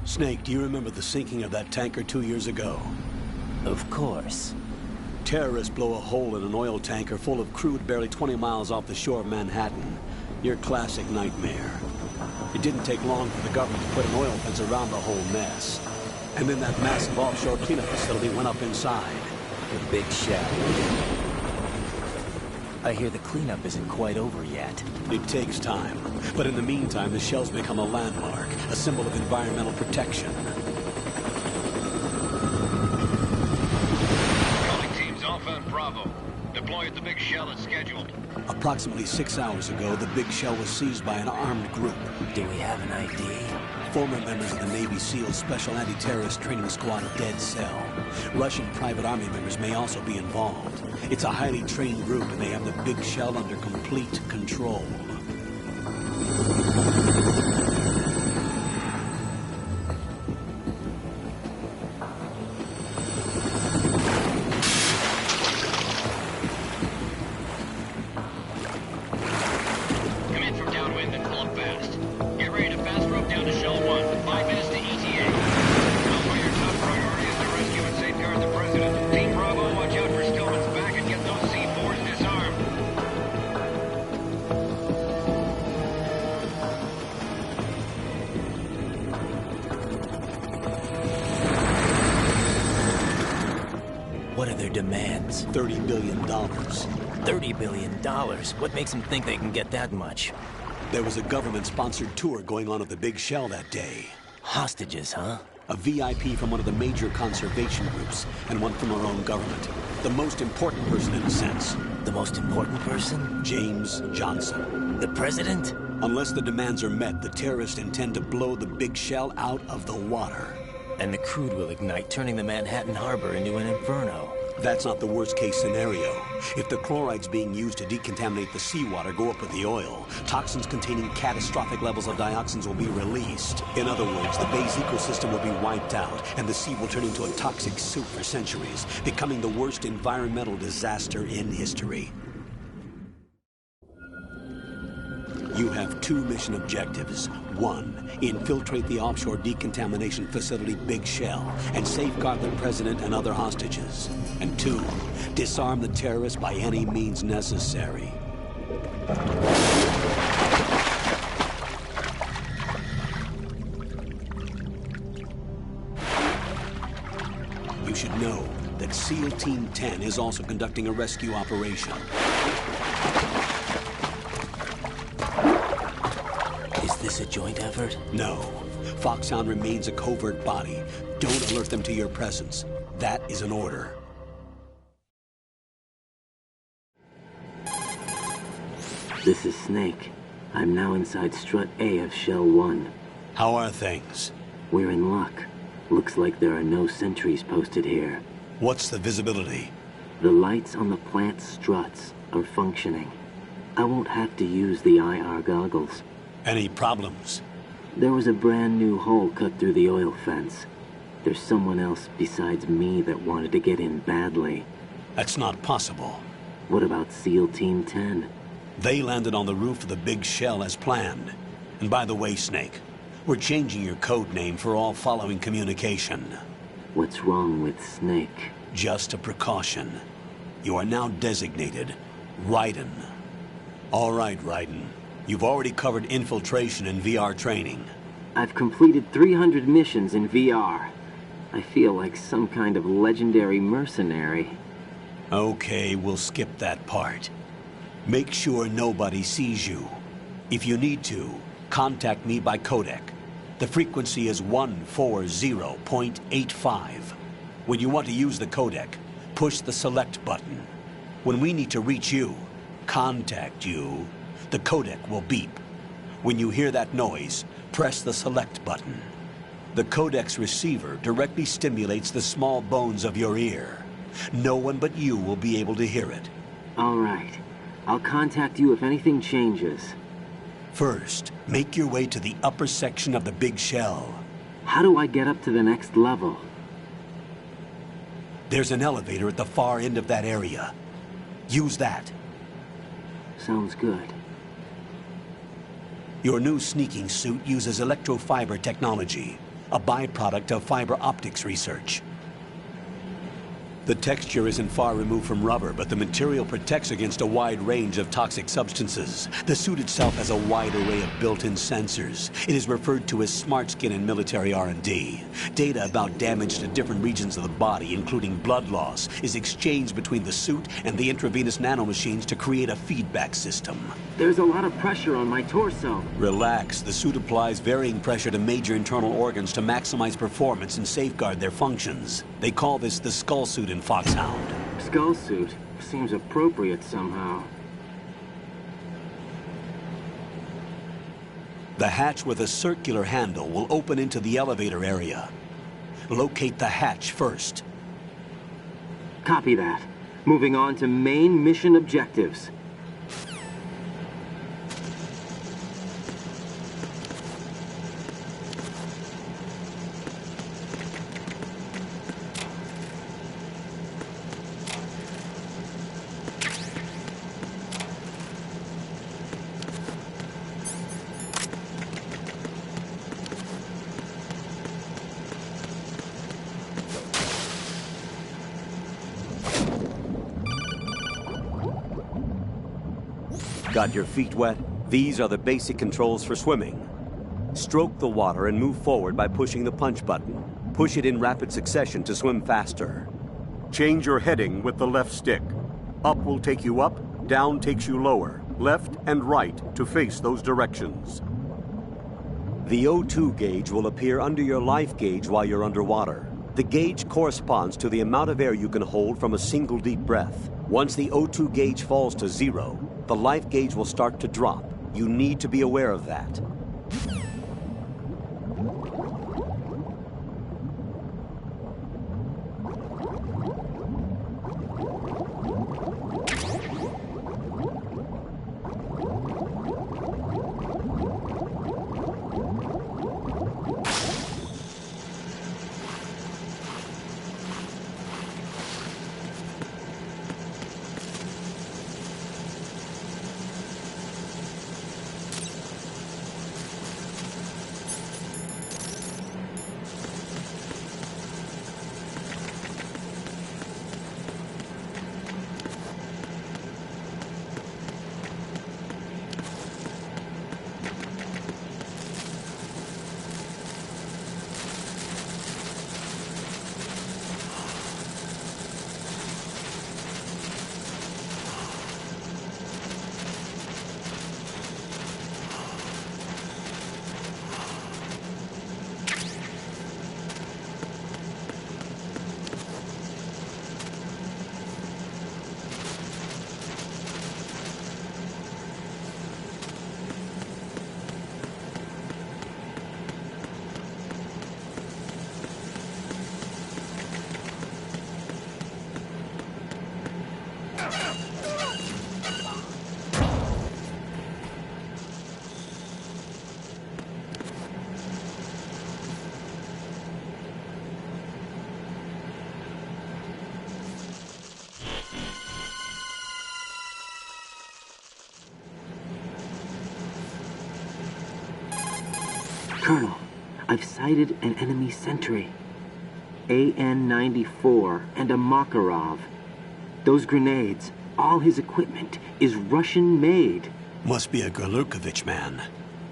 Snake, do you remember the sinking of that tanker 2 years ago? Of course. Terrorists blow a hole in an oil tanker full of crude barely 20 miles off the shore of Manhattan. Your classic nightmare. It didn't take long for the government to put an oil fence around the whole mess. And then that massive offshore cleanup facility went up inside. The big shell. I hear the cleanup isn't quite over yet. It takes time. But in the meantime, the shell's become a landmark, a symbol of environmental protection. Calling teams Alpha and Bravo. Deploy at the big shell as scheduled. Approximately 6 hours ago, the big shell was seized by an armed group. Do we have an ID? Former members of the Navy SEAL Special Anti-Terrorist Training Squad Dead Cell. Russian private army members may also be involved. It's a highly trained group, and they have the big shell under complete control. Come in from downwind and pull up fast. Get ready to fast rope down to Shell 1. 5 minutes to ETA. Alpha, your top priority is to rescue and safeguard the President. Team Bravo, watch out for Stillman's back and get those C4s disarmed. What are their demands? $30 billion. $30 billion? What makes them think they can get that much? There was a government-sponsored tour going on at the big shell that day. Hostages, huh? A VIP from one of the major conservation groups, and one from our own government. The most important person in a sense. The most important person? James Johnson. The president? Unless the demands are met, the terrorists intend to blow the big shell out of the water. And the crude will ignite, turning the Manhattan Harbor into an inferno. That's not the worst-case scenario. If the chlorides being used to decontaminate the seawater go up with the oil, toxins containing catastrophic levels of dioxins will be released. In other words, the bay's ecosystem will be wiped out, and the sea will turn into a toxic soup for centuries, becoming the worst environmental disaster in history. You have 2 mission objectives. 1, infiltrate the offshore decontamination facility Big Shell and safeguard the president and other hostages. And 2, disarm the terrorists by any means necessary. You should know that SEAL Team 10 is also conducting a rescue operation. Is this a joint effort? No. Foxhound remains a covert body. Don't alert them to your presence. That is an order. This is Snake. I'm now inside Strut A of Shell 1. How are things? We're in luck. Looks like there are no sentries posted here. What's the visibility? The lights on the plant's struts are functioning. I won't have to use the IR goggles. Any problems? There was a brand new hole cut through the oil fence. There's someone else besides me that wanted to get in badly. That's not possible. What about SEAL Team 10? They landed on the roof of the Big Shell as planned. And by the way, Snake, we're changing your code name for all following communication. What's wrong with Snake? Just a precaution. You are now designated Raiden. All right, Raiden. You've already covered infiltration and VR training. I've completed 300 missions in VR. I feel like some kind of legendary mercenary. Okay, we'll skip that part. Make sure nobody sees you. If you need to, contact me by codec. The frequency is 140.85. When you want to use the codec, push the select button. When we need to reach you, contact you, the codec will beep. When you hear that noise, press the select button. The codec's receiver directly stimulates the small bones of your ear. No one but you will be able to hear it. All right. I'll contact you if anything changes. First, make your way to the upper section of the Big Shell. How do I get up to the next level? There's an elevator at the far end of that area. Use that. Sounds good. Your new sneaking suit uses electrofiber technology. a byproduct of fiber optics research. The texture isn't far removed from rubber, but the material protects against a wide range of toxic substances. The suit itself has a wide array of built-in sensors. It is referred to as smart skin in military R&D. Data about damage to different regions of the body, including blood loss, is exchanged between the suit and the intravenous nanomachines to create a feedback system. There's a lot of pressure on my torso. Relax. The suit applies varying pressure to major internal organs to maximize performance and safeguard their functions. They call this the skull suit in Foxhound. Skull suit seems appropriate somehow. The hatch with a circular handle will open into the elevator area. Locate the hatch first. Copy that. Moving on to main mission objectives. Got your feet wet? These are the basic controls for swimming. Stroke the water and move forward by pushing the punch button. Push it in rapid succession to swim faster. Change your heading with the left stick. Up will take you up, down takes you lower, left and right to face those directions. The O2 gauge will appear under your life gauge while you're underwater. The gauge corresponds to the amount of air you can hold from a single deep breath. Once the O2 gauge falls to 0, the life gauge will start to drop. You need to be aware of that. Colonel, I've sighted an enemy sentry. AN-94 and a Makarov. Those grenades, all his equipment, is Russian-made. Must be a Gorlukovich man.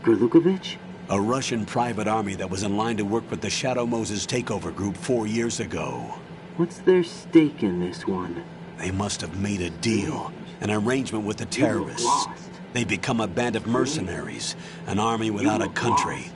Gorlukovich? A Russian private army that was in line to work with the Shadow Moses takeover group 4 years ago. What's their stake in this one? They must have made a deal, an arrangement with the terrorists. lost. They become a band of mercenaries, an army without a country. Lost.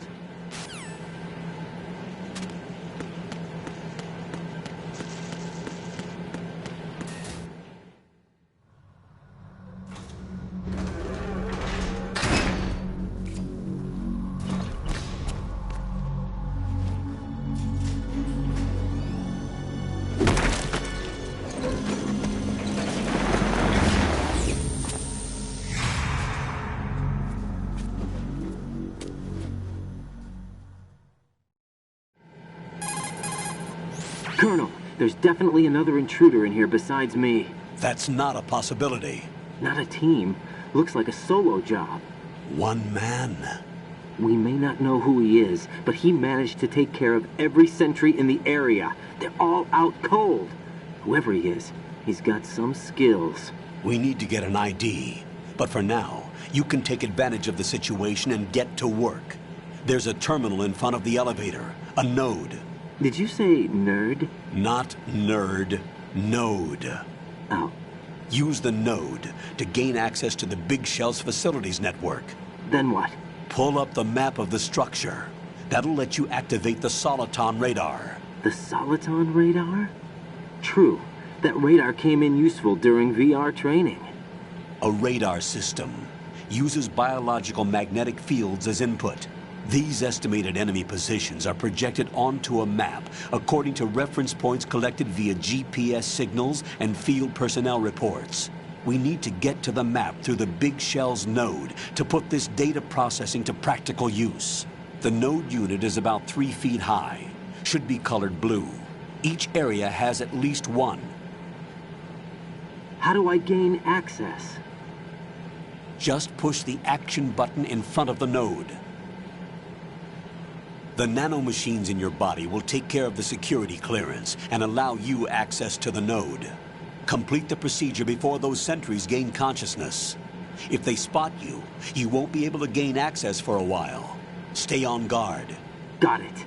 Colonel, there's definitely another intruder in here besides me. That's not a possibility. Not a team. Looks like a solo job. One man. We may not know who he is, but he managed to take care of every sentry in the area. They're all out cold. Whoever he is, he's got some skills. We need to get an ID. But for now, you can take advantage of the situation and get to work. There's a terminal in front of the elevator. A node. Did you say nerd? Not nerd. Node. Oh. Use the node to gain access to the Big Shell's facilities network. Then what? Pull up the map of the structure. That'll let you activate the Soliton radar. The Soliton radar? True. That radar came in useful during VR training. A radar system uses biological magnetic fields as input. These estimated enemy positions are projected onto a map according to reference points collected via GPS signals and field personnel reports. We need to get to the map through the Big Shell's node to put this data processing to practical use. The node unit is about 3 feet high, should be colored blue. Each area has at least one. How do I gain access? Just push the action button in front of the node. The nanomachines in your body will take care of the security clearance and allow you access to the node. Complete the procedure before those sentries gain consciousness. If they spot you, you won't be able to gain access for a while. Stay on guard. Got it.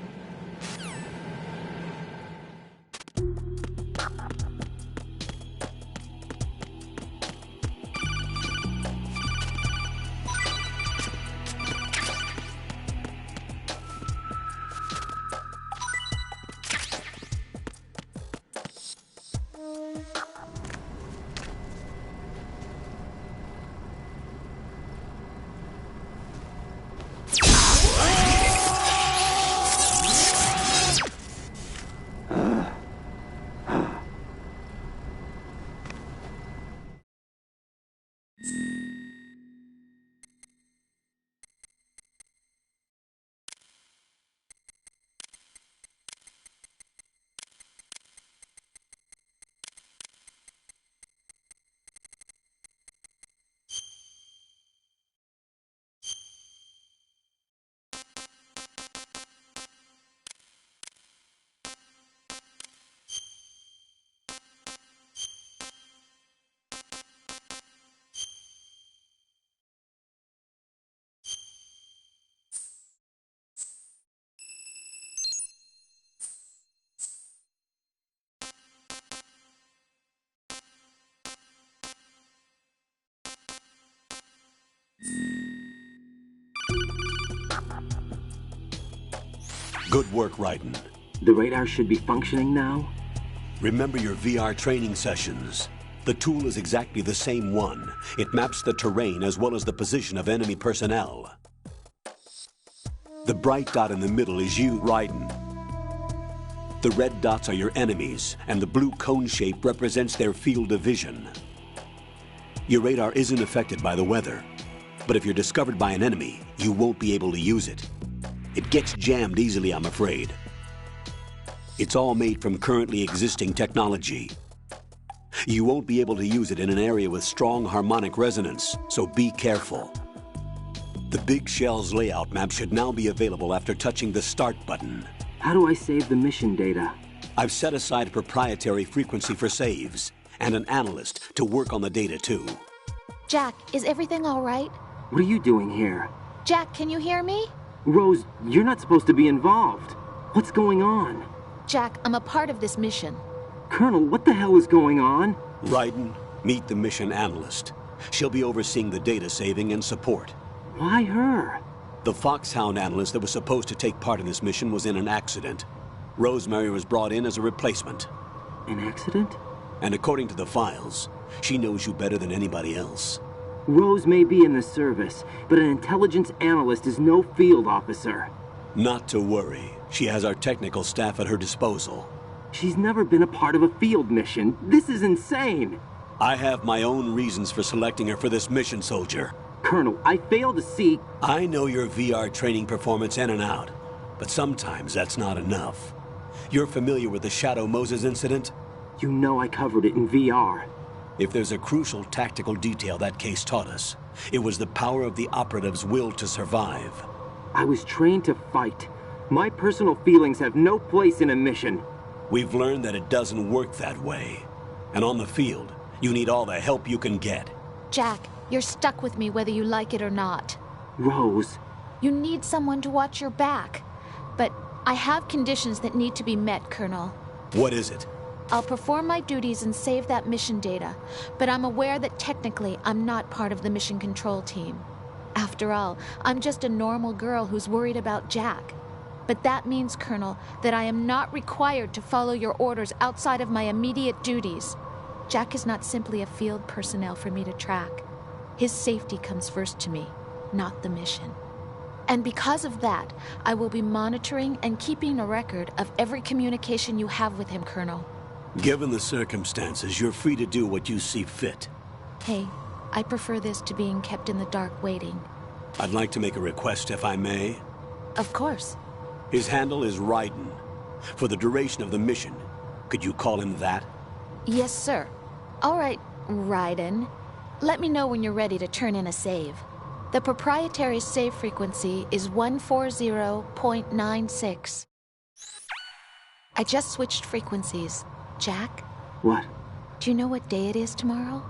Good work, Raiden. The radar should be functioning now? Remember your VR training sessions. The tool is exactly the same one. It maps the terrain as well as the position of enemy personnel. The bright dot in the middle is you, Raiden. The red dots are your enemies, and the blue cone shape represents their field of vision. Your radar isn't affected by the weather, but if you're discovered by an enemy, you won't be able to use it. It gets jammed easily, I'm afraid. It's all made from currently existing technology. You won't be able to use it in an area with strong harmonic resonance, so be careful. The Big Shell's layout map should now be available after touching the Start button. How do I save the mission data? I've set aside a proprietary frequency for saves, and an analyst to work on the data too. Jack, is everything all right? What are you doing here? Jack, can you hear me? Rose, you're not supposed to be involved. What's going on? Jack, I'm a part of this mission. Colonel, what the hell is going on? Raiden, meet the mission analyst. She'll be overseeing the data saving and support. Why her? The Foxhound analyst that was supposed to take part in this mission was in an accident. Rosemary was brought in as a replacement. An accident? And according to the files, she knows you better than anybody else. Rose may be in the service, but an intelligence analyst is no field officer. Not to worry. She has our technical staff at her disposal. She's never been a part of a field mission. This is insane. I have my own reasons for selecting her for this mission, soldier. Colonel, I fail to see... I know your VR training performance in and out, but sometimes that's not enough. You're familiar with the Shadow Moses incident? You know I covered it in VR. If there's a crucial tactical detail that case taught us, it was the power of the operative's will to survive. I was trained to fight. My personal feelings have no place in a mission. We've learned that it doesn't work that way. And on the field, you need all the help you can get. Jack, you're stuck with me whether you like it or not. Rose. You need someone to watch your back. But I have conditions that need to be met, Colonel. What is it? I'll perform my duties and save that mission data, but I'm aware that technically I'm not part of the mission control team. After all, I'm just a normal girl who's worried about Jack. But that means, Colonel, that I am not required to follow your orders outside of my immediate duties. Jack is not simply a field personnel for me to track. His safety comes first to me, not the mission. And because of that, I will be monitoring and keeping a record of every communication you have with him, Colonel. Given the circumstances, you're free to do what you see fit. Hey, I prefer this to being kept in the dark waiting. I'd like to make a request, if I may. Of course. His handle is Raiden. For the duration of the mission, could you call him that? Yes, sir. All right, Raiden. Let me know when you're ready to turn in a save. The proprietary save frequency is 140.96. I just switched frequencies. Jack, What? do you know what day it is tomorrow?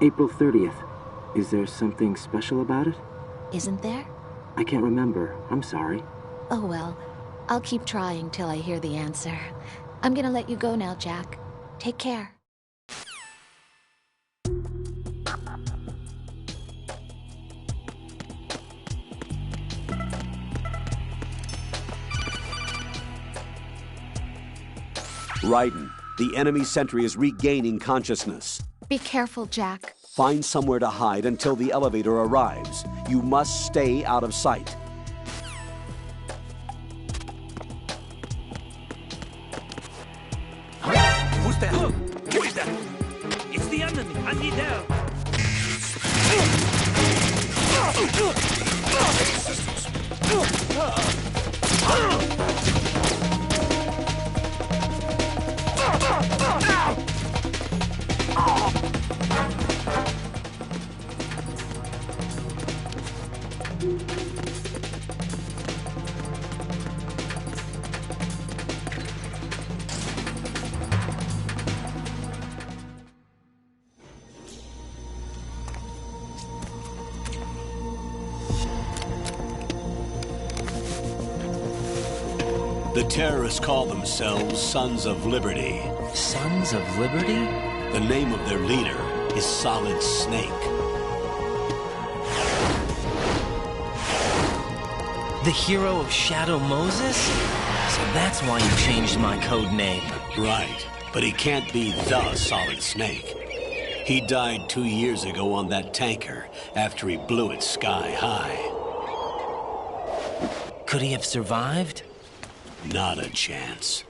April 30th. Is there something special about it? Isn't there? I can't remember. I'm sorry. Oh well, I'll keep trying till I hear the answer. I'm gonna let you go now, Jack. Take care. Raiden, the enemy sentry is regaining consciousness. Be careful, Jack. Find somewhere to hide until the elevator arrives. You must stay out of sight. Who's that? Who is that? It's the enemy. I need help. The terrorists call themselves Sons of Liberty. Sons of Liberty? The name of their leader is Solid Snake. The hero of Shadow Moses? So that's why you changed my code name. Right, but he can't be the Solid Snake. He died 2 years ago on that tanker after he blew it sky high. Could he have survived? Not a chance.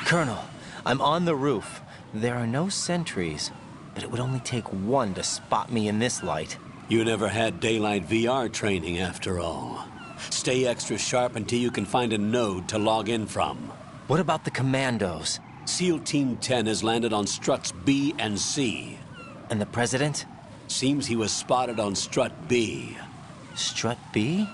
Colonel, I'm on the roof. There are no sentries, but it would only take one to spot me in this light. You never had daylight VR training after all. Stay extra sharp until you can find a node to log in from. What about the commandos? SEAL Team 10 has landed on struts B and C. And the president? Seems he was spotted on strut B. Strut B?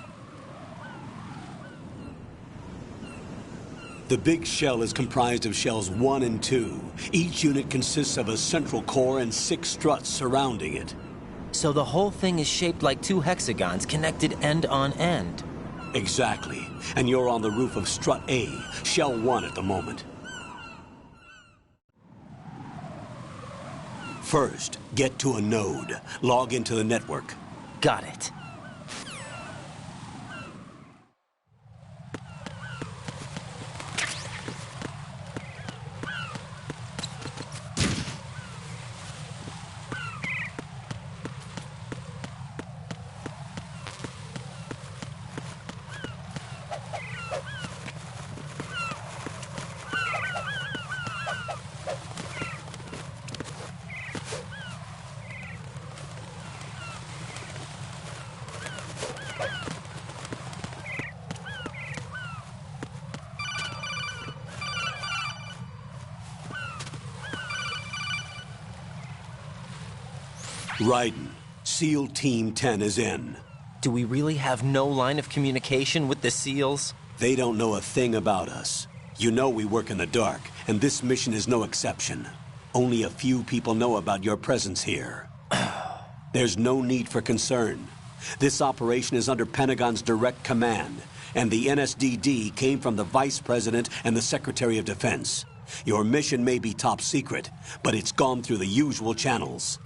The big shell is comprised of shells 1 and 2. Each unit consists of a central core and 6 struts surrounding it. So the whole thing is shaped like 2 hexagons connected end on end. Exactly. And you're on the roof of strut A, shell 1 at the moment. First, get to a node. Log into the network. Got it. Raiden, SEAL Team 10 is in. Do we really have no line of communication with the SEALs? They don't know a thing about us. You know we work in the dark, and this mission is no exception. Only a few people know about your presence here. There's no need for concern. This operation is under Pentagon's direct command, and the NSDD came from the Vice President and the Secretary of Defense. Your mission may be top secret, but it's gone through the usual channels.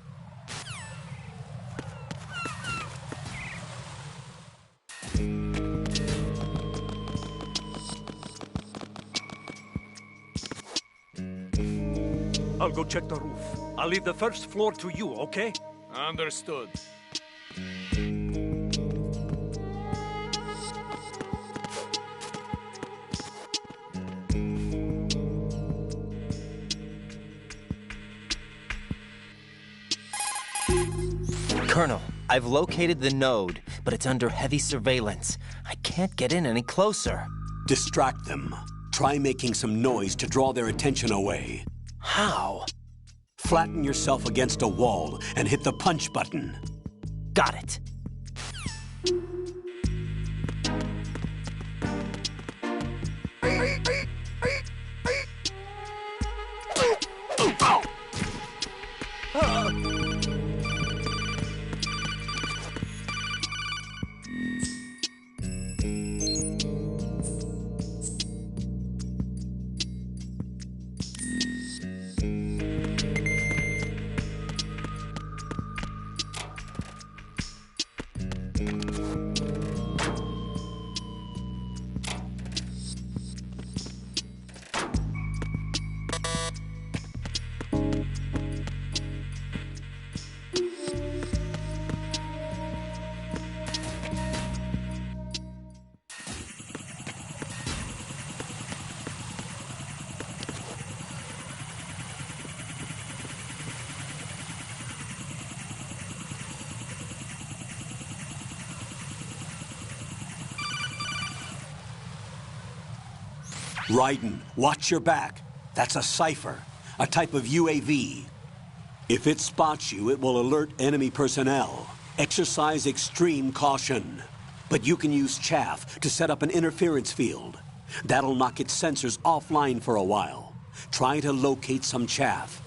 I'll go check the roof. I'll leave the first floor to you, okay? Understood. Colonel, I've located the node, but it's under heavy surveillance. I can't get in any closer. Distract them. Try making some noise to draw their attention away. How? Flatten yourself against a wall and hit the punch button. Got it. Raiden, watch your back. That's a cipher, a type of UAV. If it spots you, it will alert enemy personnel. Exercise extreme caution. But you can use chaff to set up an interference field. That'll knock its sensors offline for a while. Try to locate some chaff.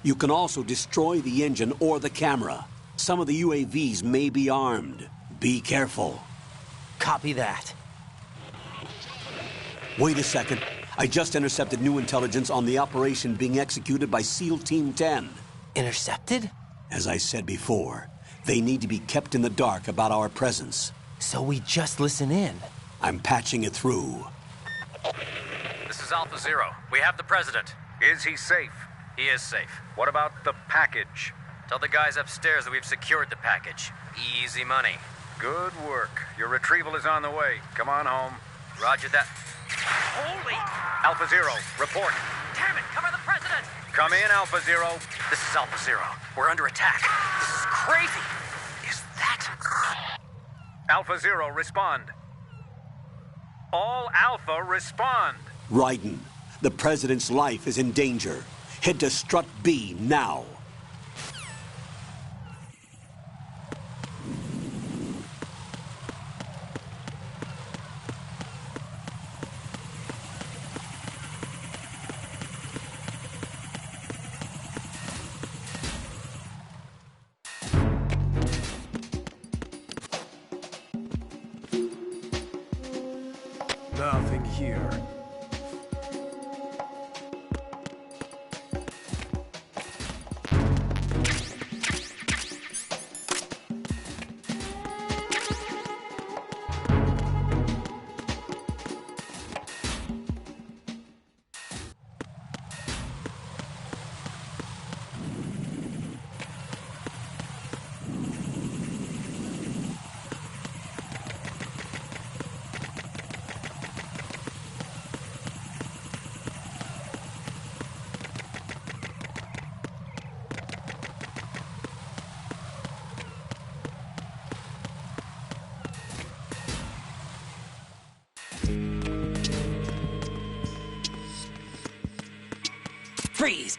You can also destroy the engine or the camera. Some of the UAVs may be armed. Be careful. Copy that. Wait a second. I just intercepted new intelligence on the operation being executed by SEAL Team 10. Intercepted? As I said before, they need to be kept in the dark about our presence. So we just listen in. I'm patching it through. This is Alpha Zero. We have the president. Is he safe? He is safe. What about the package? Tell the guys upstairs that we've secured the package. Easy money. Good work. Your retrieval is on the way. Come on home. Roger that. Holy! Alpha Zero, report. Damn it! Cover the president! Come in, Alpha Zero. This is Alpha Zero. We're under attack. This is crazy. Is that... Alpha Zero, respond. All Alpha, respond. Raiden, the president's life is in danger. Head to Strut B now. Nothing here. Freeze!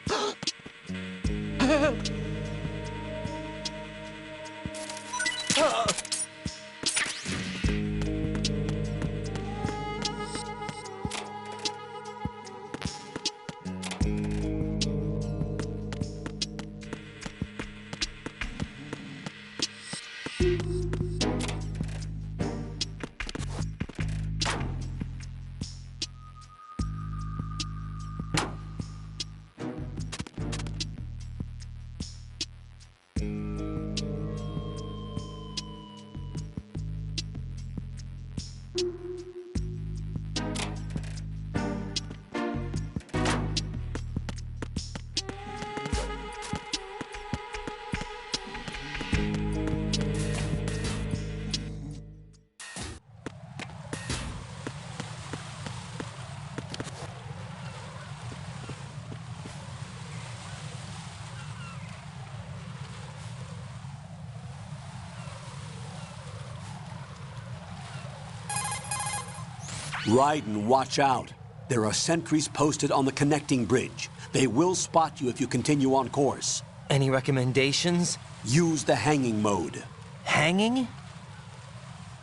Raiden, watch out. There are sentries posted on the connecting bridge. They will spot you if you continue on course. Any recommendations? Use the hanging mode. Hanging?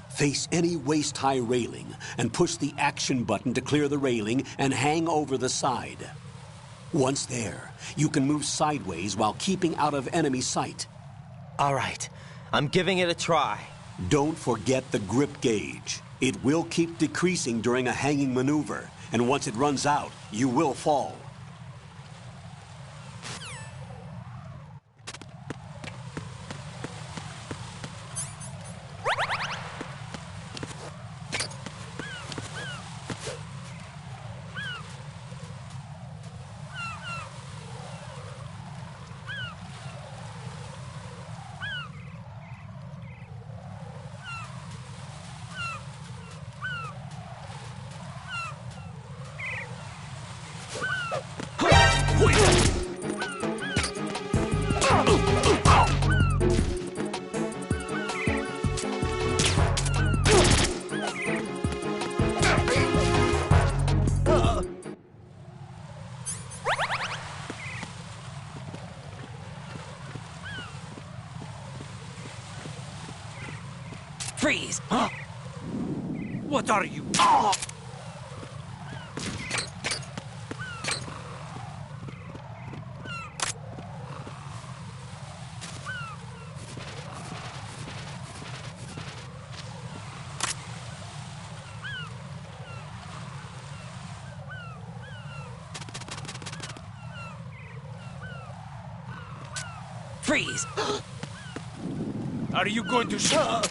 Face any waist-high railing and push the action button to clear the railing and hang over the side. Once there, you can move sideways while keeping out of enemy sight. All right, I'm giving it a try. Don't forget the grip gauge. It will keep decreasing during a hanging maneuver, and once it runs out, you will fall. Freeze! Huh? What are you? Freeze! Are you going to shoot?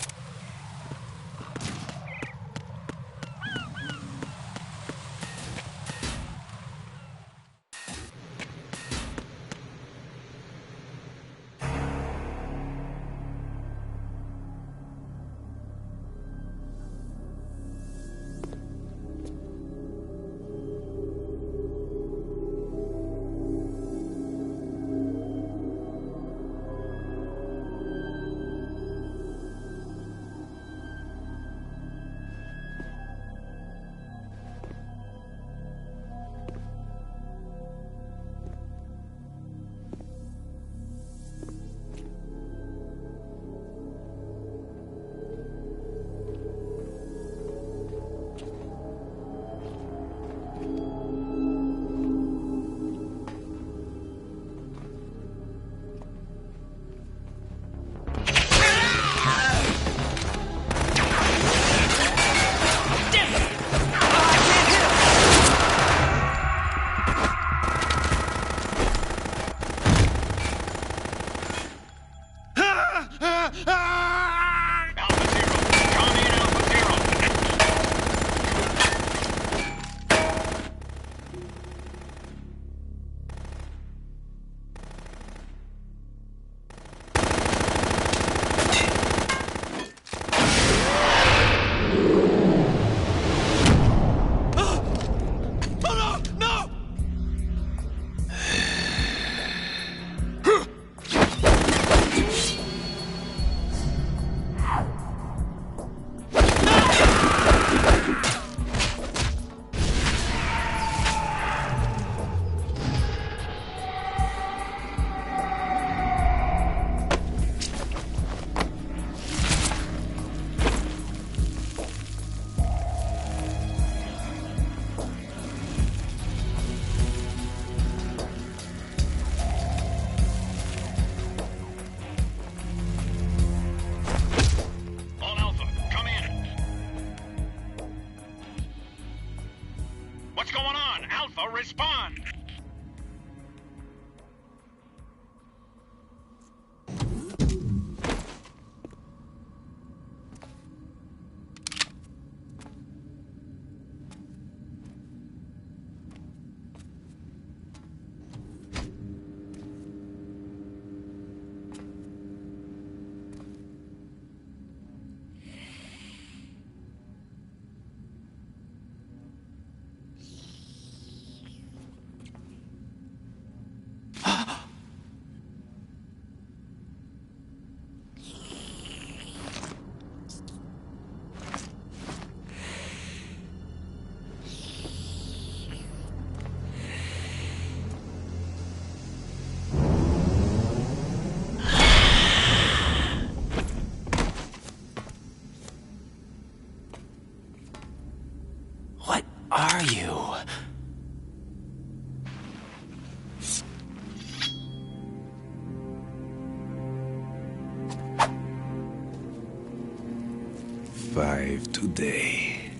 5 today.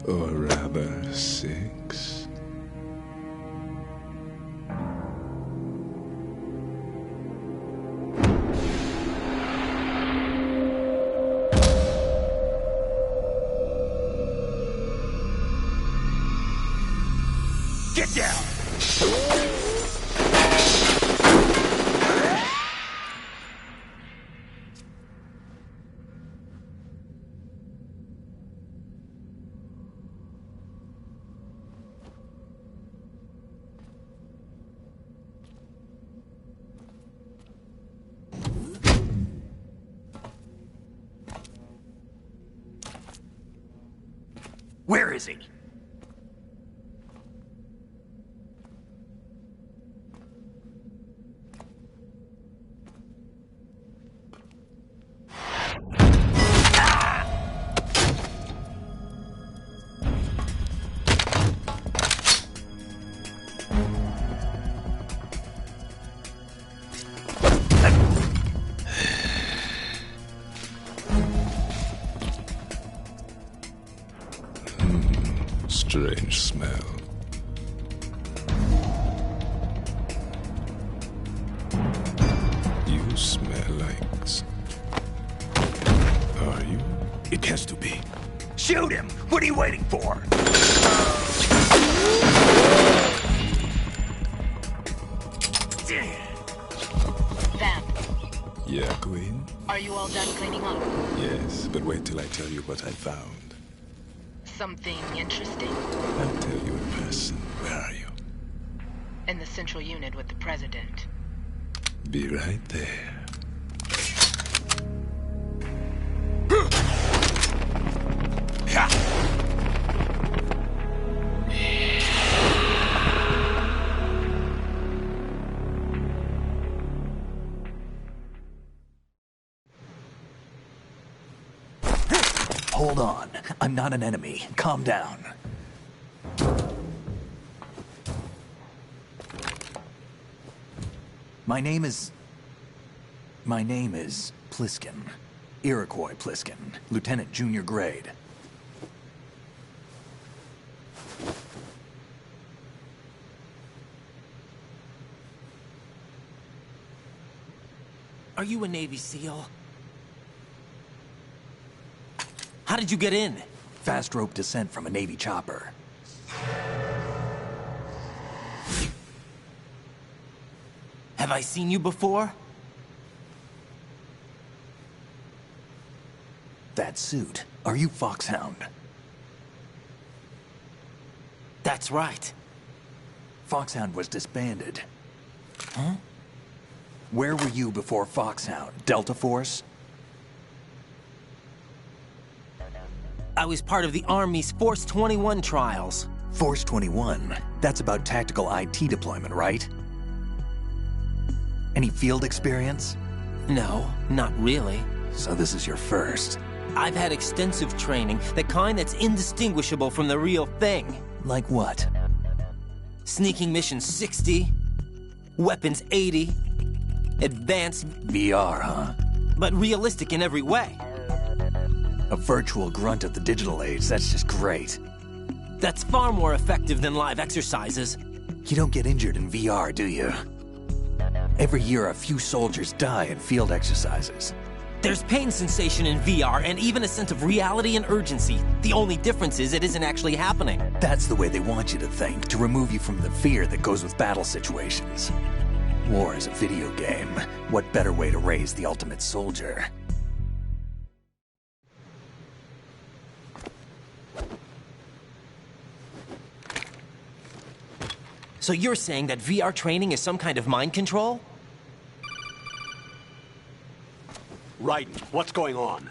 Or rather, 6. Get down! Where is he? Strange smell. You smell like... Are you? It has to be. Shoot him! What are you waiting for? Vamp, Yeah, Queen? are you all done cleaning up? Yes, but wait till I tell you what I found. Something interesting? I'll tell you in person. Where are you? In the central unit with the president. Be right there. Hold on. I'm not an enemy. Calm down. My name is Pliskin. Iroquois Pliskin. Lieutenant Junior Grade. Are you a Navy SEAL? How did you get in? Fast rope descent from a Navy chopper. Have I seen you before? That suit. Are you Foxhound? That's right. Foxhound was disbanded. Huh? Where were you before Foxhound? Delta Force? I was part of the Army's Force 21 trials. Force 21? That's about tactical IT deployment, right? Any field experience? No, not really. So this is your first. I've had extensive training, the kind that's indistinguishable from the real thing. Like what? Sneaking mission 60, weapons 80, advanced... VR, huh? But realistic in every way. A virtual grunt of the digital age, that's just great. That's far more effective than live exercises. You don't get injured in VR, do you? Every year, a few soldiers die in field exercises. There's pain sensation in VR and even a sense of reality and urgency. The only difference is it isn't actually happening. That's the way they want you to think, to remove you from the fear that goes with battle situations. War is a video game. What better way to raise the ultimate soldier? So you're saying that VR training is some kind of mind control? Raiden, what's going on?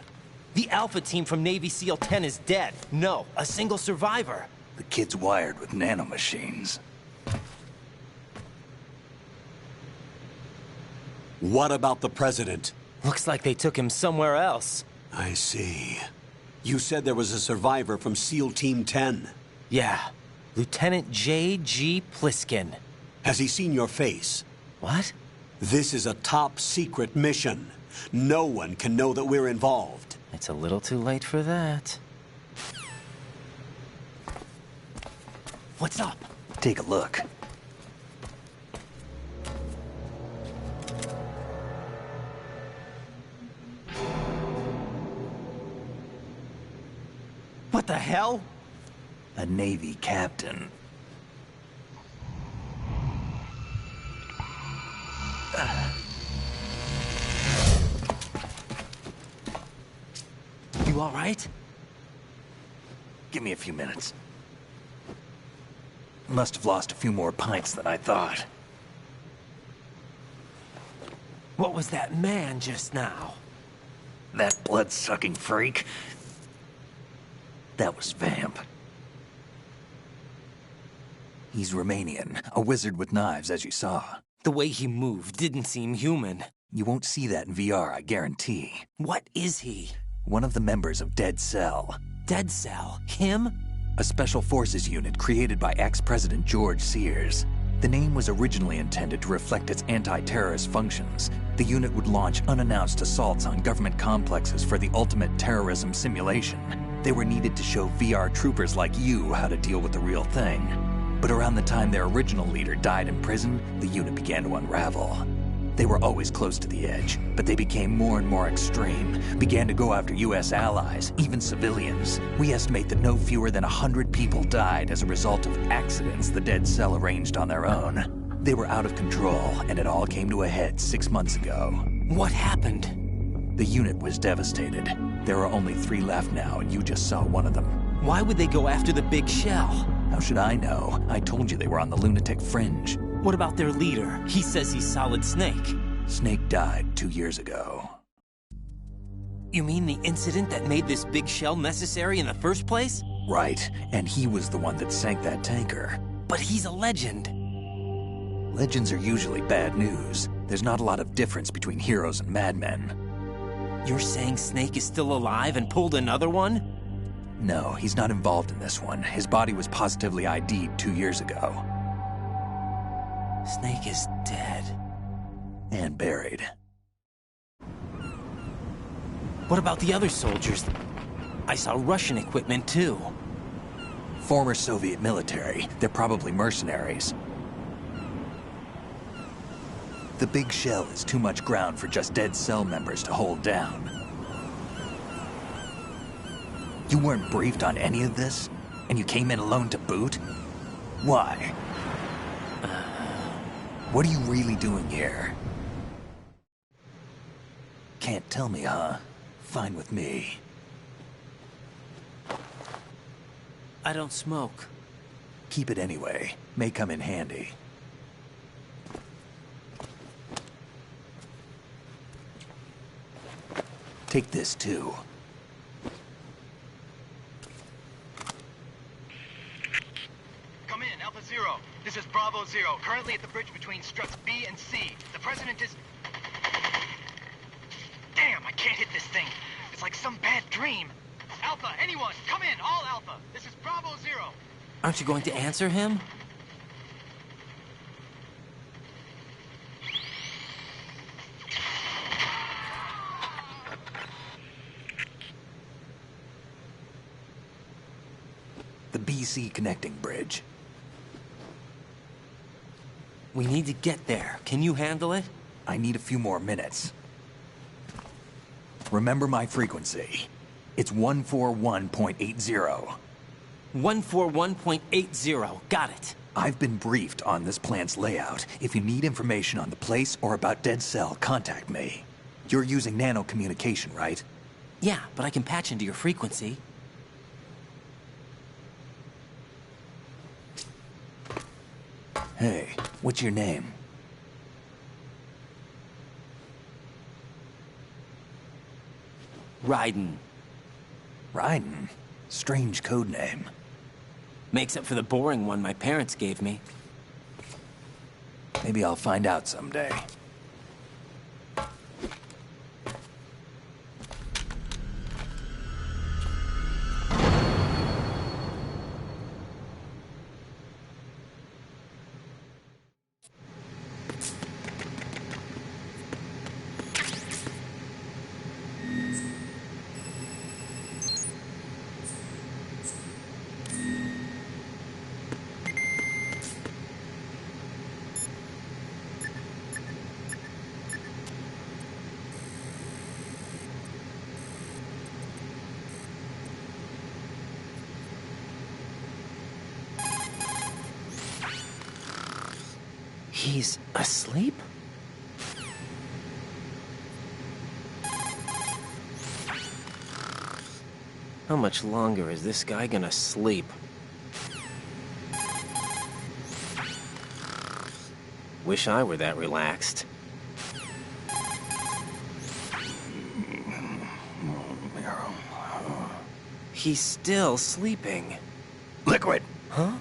The Alpha team from Navy SEAL 10 is dead. No, a single survivor. The kid's wired with nanomachines. What about the president? Looks like they took him somewhere else. I see. You said there was a survivor from SEAL Team 10. Yeah. Lieutenant J.G. Pliskin. Has he seen your face? What? This is a top-secret mission. No one can know that we're involved. It's a little too late for that. What's up? Take a look. What the hell? A Navy captain. You all right? Give me a few minutes. Must have lost a few more pints than I thought. What was that man just now? That blood-sucking freak? That was Vamp. He's Romanian, a wizard with knives, as you saw. The way he moved didn't seem human. You won't see that in VR, I guarantee. What is he? One of the members of Dead Cell. Dead Cell? Him? A special forces unit created by ex-President George Sears. The name was originally intended to reflect its anti-terrorist functions. The unit would launch unannounced assaults on government complexes for the ultimate terrorism simulation. They were needed to show VR troopers like you how to deal with the real thing. But around the time their original leader died in prison, the unit began to unravel. They were always close to the edge, but they became more and more extreme, began to go after U.S. allies, even civilians. We estimate that no fewer than 100 people died as a result of accidents the Dead Cell arranged on their own. They were out of control, and it all came to a head 6 months ago. What happened? The unit was devastated. There are only 3 left now, and you just saw one of them. Why would they go after the big shell? How should I know? I told you they were on the lunatic fringe. What about their leader? He says he's Solid Snake. Snake died 2 years ago. You mean the incident that made this big shell necessary in the first place? Right, and he was the one that sank that tanker. But he's a legend. Legends are usually bad news. There's not a lot of difference between heroes and madmen. You're saying Snake is still alive and pulled another one? No, he's not involved in this one. His body was positively ID'd 2 years ago. Snake is dead. And buried. What about the other soldiers? I saw Russian equipment too. Former Soviet military. They're probably mercenaries. The big shell is too much ground for just Dead Cell members to hold down. You weren't briefed on any of this? And you came in alone to boot? Why? What are you really doing here? Can't tell me, huh? Fine with me. I don't smoke. Keep it anyway. May come in handy. Take this, too. Come in, Alpha Zero. This is Bravo Zero, currently at the bridge between struts B and C. The President is... Damn, I can't hit this thing. It's like some bad dream. Alpha, anyone, come in, all Alpha. This is Bravo Zero. Aren't you going to answer him? The BC connecting bridge. We need to get there. Can you handle it? I need a few more minutes. Remember my frequency. It's 141.80. 141.80. Got it. I've been briefed on this plant's layout. If you need information on the place or about Dead Cell, contact me. You're using nano communication, right? Yeah, but I can patch into your frequency. Hey, what's your name? Raiden. Raiden? Strange code name. Makes up for the boring one my parents gave me. Maybe I'll find out someday. He's asleep? How much longer is this guy gonna sleep? Wish I were that relaxed. He's still sleeping. Liquid! Huh?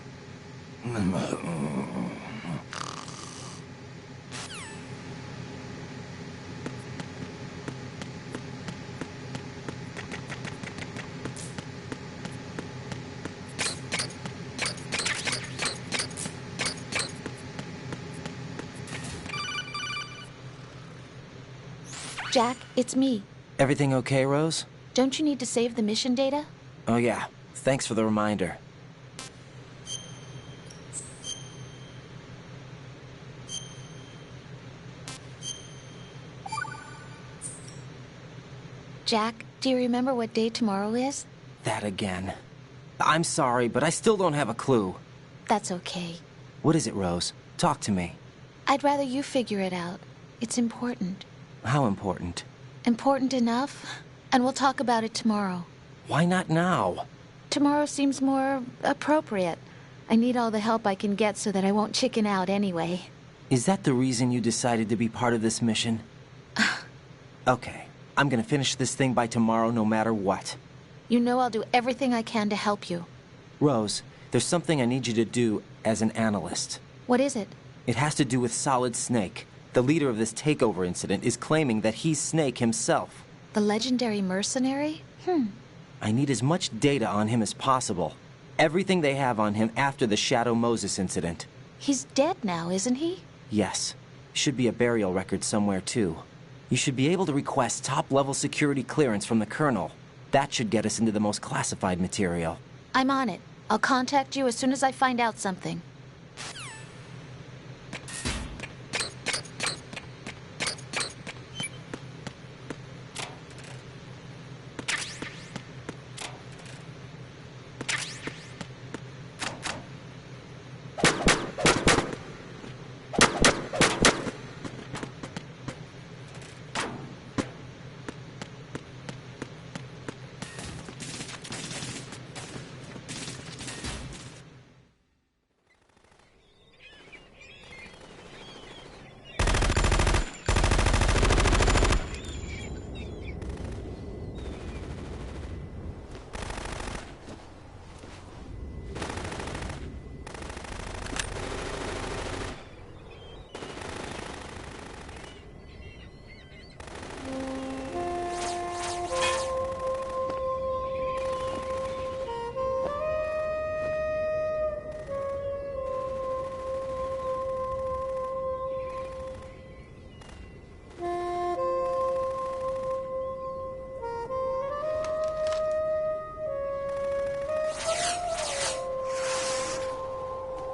Jack, it's me. Everything okay, Rose? Don't you need to save the mission data? Oh yeah, thanks for the reminder. Jack, do you remember what day tomorrow is? That again. I'm sorry, but I still don't have a clue. That's okay. What is it, Rose? Talk to me. I'd rather you figure it out. It's important. How important? Important enough? And we'll talk about it tomorrow. Why not now? Tomorrow seems more appropriate. I need all the help I can get so that I won't chicken out anyway. Is that the reason you decided to be part of this mission? Okay, I'm gonna finish this thing by tomorrow no matter what. You know I'll do everything I can to help you. Rose, there's something I need you to do as an analyst. What is it? It has to do with Solid Snake. The leader of this takeover incident is claiming that he's Snake himself. The legendary mercenary? I need as much data on him as possible. Everything they have on him after the Shadow Moses incident. He's dead now, isn't he? Yes. Should be a burial record somewhere, too. You should be able to request top-level security clearance from the Colonel. That should get us into the most classified material. I'm on it. I'll contact you as soon as I find out something.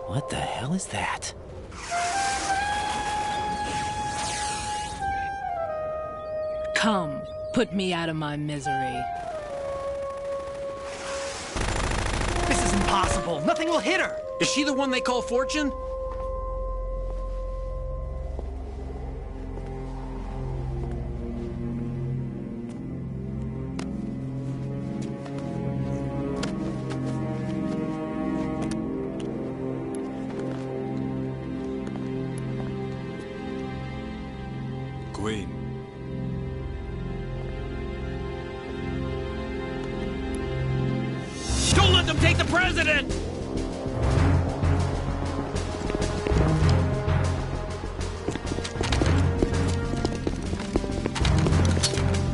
What the hell is that? Come, put me out of my misery. This is impossible. Nothing will hit her. Is she the one they call Fortune? Queen. Don't let them take the president!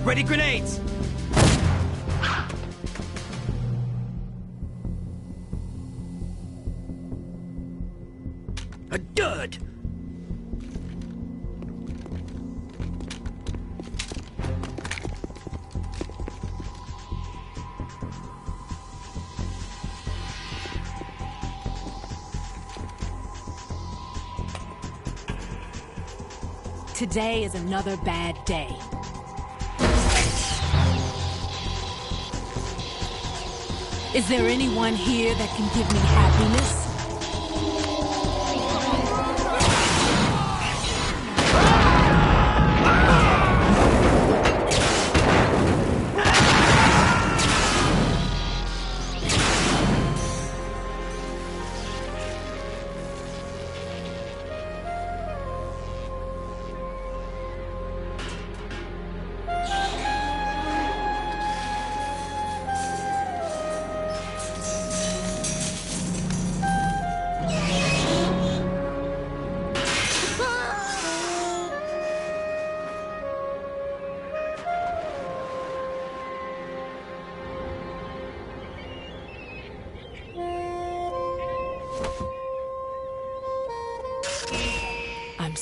Ready grenades! A dud! Today is another bad day. Is there anyone here that can give me happiness?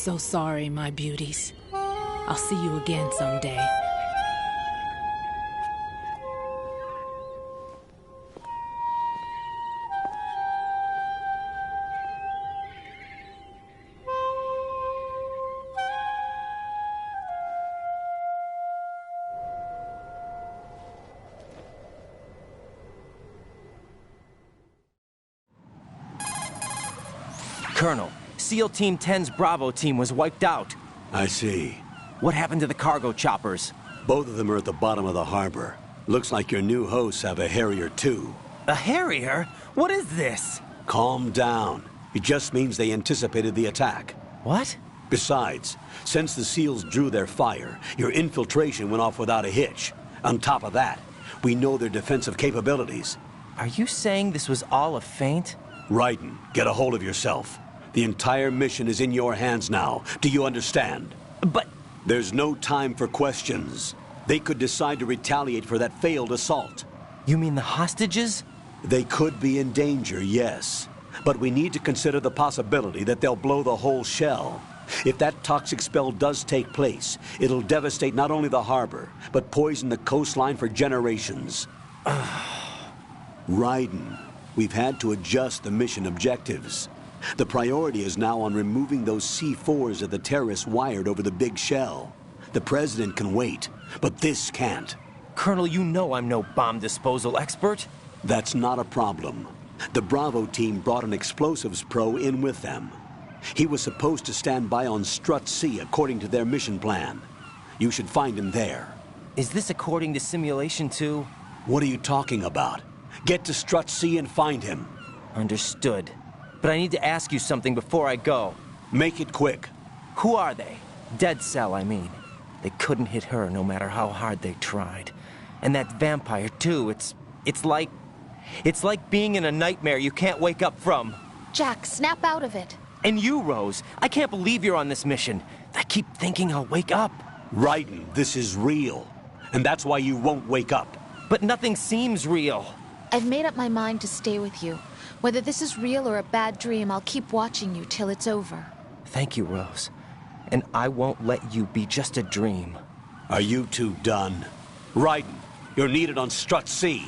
so sorry, my beauties. I'll see you again someday. Colonel, SEAL Team 10's Bravo team was wiped out. I see. What happened to the cargo choppers? Both of them are at the bottom of the harbor. Looks like your new hosts have a Harrier too. A Harrier? What is this? Calm down. It just means they anticipated the attack. What? Besides, since the SEALs drew their fire, your infiltration went off without a hitch. On top of that, we know their defensive capabilities. Are you saying this was all a feint? Raiden, get a hold of yourself. The entire mission is in your hands now. Do you understand? But... There's no time for questions. They could decide to retaliate for that failed assault. You mean the hostages? They could be in danger, yes. But we need to consider the possibility that they'll blow the whole shell. If that toxic spell does take place, it'll devastate not only the harbor, but poison the coastline for generations. Raiden, we've had to adjust the mission objectives. The priority is now on removing those C4s that the terrorists wired over the big shell. The President can wait, but this can't. Colonel, you know I'm no bomb disposal expert. That's not a problem. The Bravo team brought an explosives pro in with them. He was supposed to stand by on Strut C according to their mission plan. You should find him there. Is this according to Simulation 2? What are you talking about? Get to Strut C and find him. Understood. But I need to ask you something before I go. Make it quick. Who are they? Dead Cell, I mean. They couldn't hit her no matter how hard they tried. And that vampire, too, it's like being in a nightmare you can't wake up from. Jack, snap out of it. And you, Rose, I can't believe you're on this mission. I keep thinking I'll wake up. Raiden, this is real. And that's why you won't wake up. But nothing seems real. I've made up my mind to stay with you. Whether this is real or a bad dream, I'll keep watching you till it's over. Thank you, Rose. And I won't let you be just a dream. Are you two done? Raiden, you're needed on Strut C.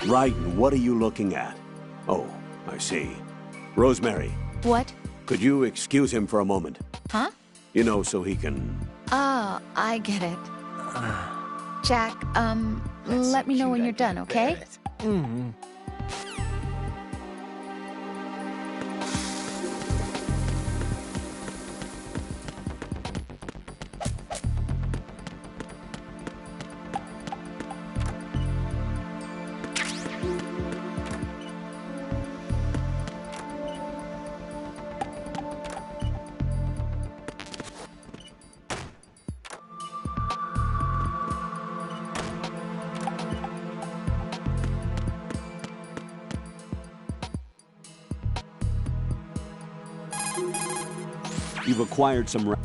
Raiden, what are you looking at? Oh, I see. Rosemary. What? Could you excuse him for a moment? Huh? You know, so he can... Oh, I get it. Jack, let me know when you're done, okay? Mm-hmm. You've acquired some...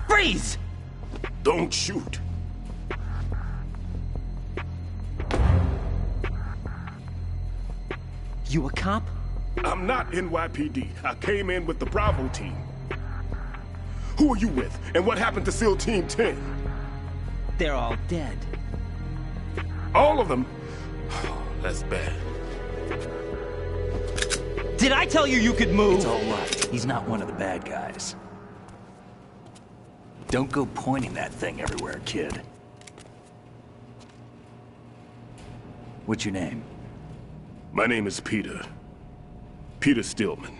Freeze! Don't shoot. You a cop? I'm not NYPD. I came in with the Bravo team. Who are you with? And what happened to SEAL Team 10? They're all dead. All of them? That's bad. Did I tell you you could move? It's all right. He's not one of the bad guys. Don't go pointing that thing everywhere, kid. What's your name? My name is Peter. Peter Stillman.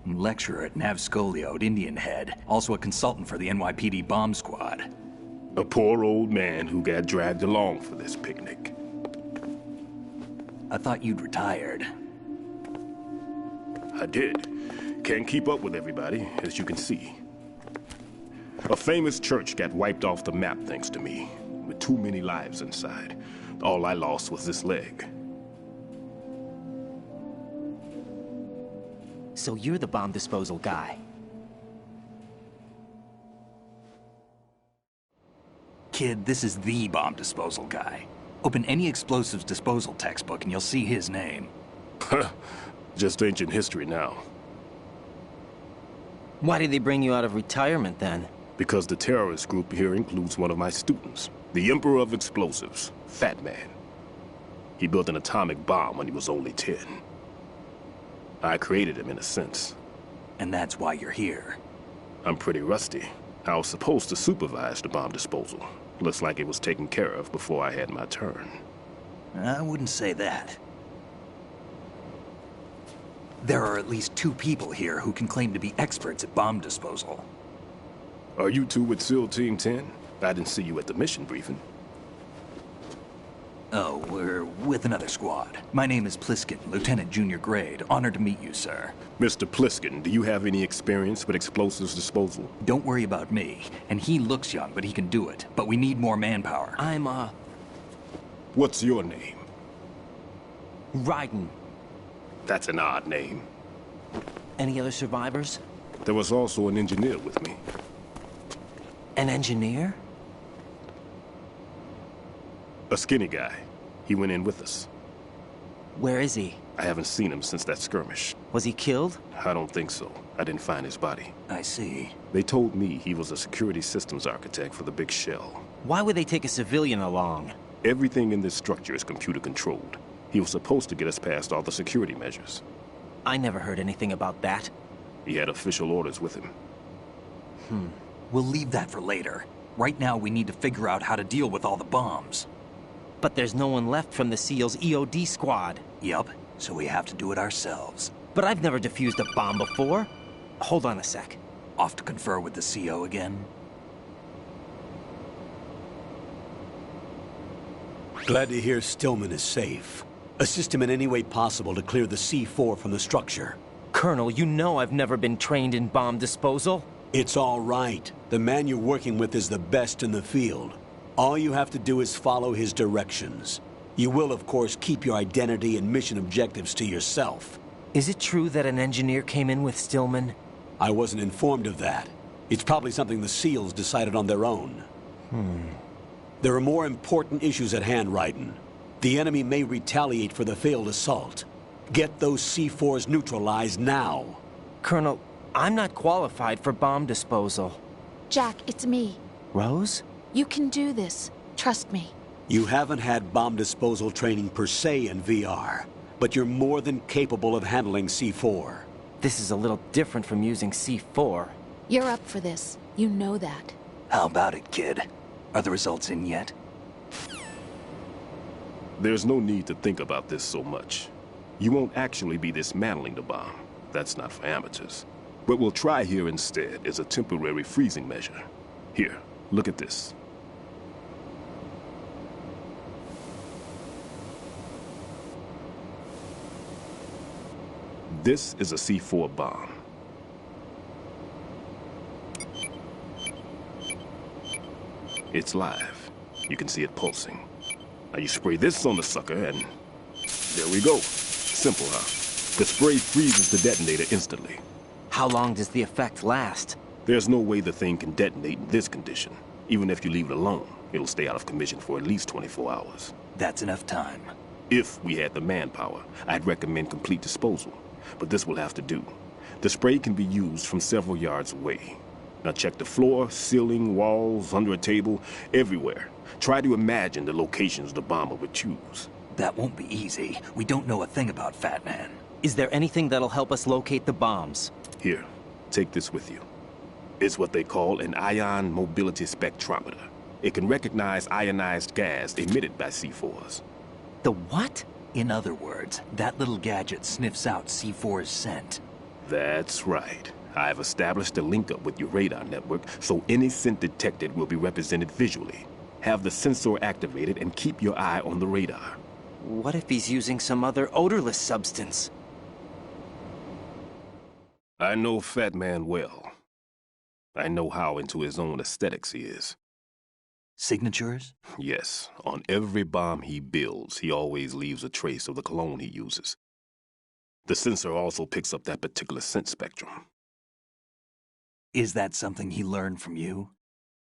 Lecturer at Navscolio at Indian Head. Also a consultant for the NYPD bomb squad. A poor old man who got dragged along for this picnic. I thought you'd retired. I did. Can't keep up with everybody, as you can see. A famous church got wiped off the map thanks to me, with too many lives inside. All I lost was this leg. So you're the bomb disposal guy. Kid, this is the bomb disposal guy. Open any explosives disposal textbook and you'll see his name. Just ancient history now. Why did they bring you out of retirement then? Because the terrorist group here includes one of my students, the Emperor of Explosives, Fat Man. He built an atomic bomb when he was only 10. I created him in a sense. And that's why you're here. I'm pretty rusty. I was supposed to supervise the bomb disposal. Looks like it was taken care of before I had my turn. I wouldn't say that. There are at least 2 people here who can claim to be experts at bomb disposal. Are you two with SEAL Team 10? I didn't see you at the mission briefing. Oh, we're with another squad. My name is Pliskin, Lieutenant Junior Grade. Honored to meet you, sir. Mr. Pliskin, do you have any experience with explosives disposal? Don't worry about me. And he looks young, but he can do it. But we need more manpower. What's your name? Raiden. That's an odd name. Any other survivors? There was also an engineer with me. An engineer? A skinny guy. He went in with us. Where is he? I haven't seen him since that skirmish. Was he killed? I don't think so. I didn't find his body. I see. They told me he was a security systems architect for the big shell. Why would they take a civilian along? Everything in this structure is computer controlled. He was supposed to get us past all the security measures. I never heard anything about that. He had official orders with him. We'll leave that for later. Right now, we need to figure out how to deal with all the bombs. But there's no one left from the SEAL's EOD squad. Yup, so we have to do it ourselves. But I've never defused a bomb before. Hold on a sec. Off to confer with the CO again? Glad to hear Stillman is safe. Assist him in any way possible to clear the C4 from the structure. Colonel, you know I've never been trained in bomb disposal. It's all right. The man you're working with is the best in the field. All you have to do is follow his directions. You will, of course, keep your identity and mission objectives to yourself. Is it true that an engineer came in with Stillman? I wasn't informed of that. It's probably something the SEALs decided on their own. There are more important issues at hand, Raiden. The enemy may retaliate for the failed assault. Get those C4s neutralized now. Colonel, I'm not qualified for bomb disposal. Jack, it's me. Rose? You can do this. Trust me. You haven't had bomb disposal training per se in VR, but you're more than capable of handling C4. This is a little different from using C4. You're up for this. You know that. How about it, kid? Are the results in yet? There's no need to think about this so much. You won't actually be dismantling the bomb. That's not for amateurs. What we'll try here instead is a temporary freezing measure. Here, look at this. This is a C4 bomb. It's live. You can see it pulsing. Now you spray this on the sucker and there we go. Simple, huh? The spray freezes the detonator instantly. How long does the effect last? There's no way the thing can detonate in this condition. Even if you leave it alone, it'll stay out of commission for at least 24 hours. That's enough time. If we had the manpower, I'd recommend complete disposal. But this will have to do. The spray can be used from several yards away. Now check the floor, ceiling, walls, under a table, everywhere. Try to imagine the locations the bomber would choose. That won't be easy. We don't know a thing about Fat Man. Is there anything that'll help us locate the bombs? Here, take this with you. It's what they call an ion mobility spectrometer. It can recognize ionized gas emitted by C4s. The what? In other words, that little gadget sniffs out C4's scent. That's right. I've established a link-up with your radar network, so any scent detected will be represented visually. Have the sensor activated and keep your eye on the radar. What if he's using some other odorless substance? I know Fat Man well. I know how into his own aesthetics he is. Signatures? Yes. On every bomb he builds, he always leaves a trace of the cologne he uses. The sensor also picks up that particular scent spectrum. Is that something he learned from you?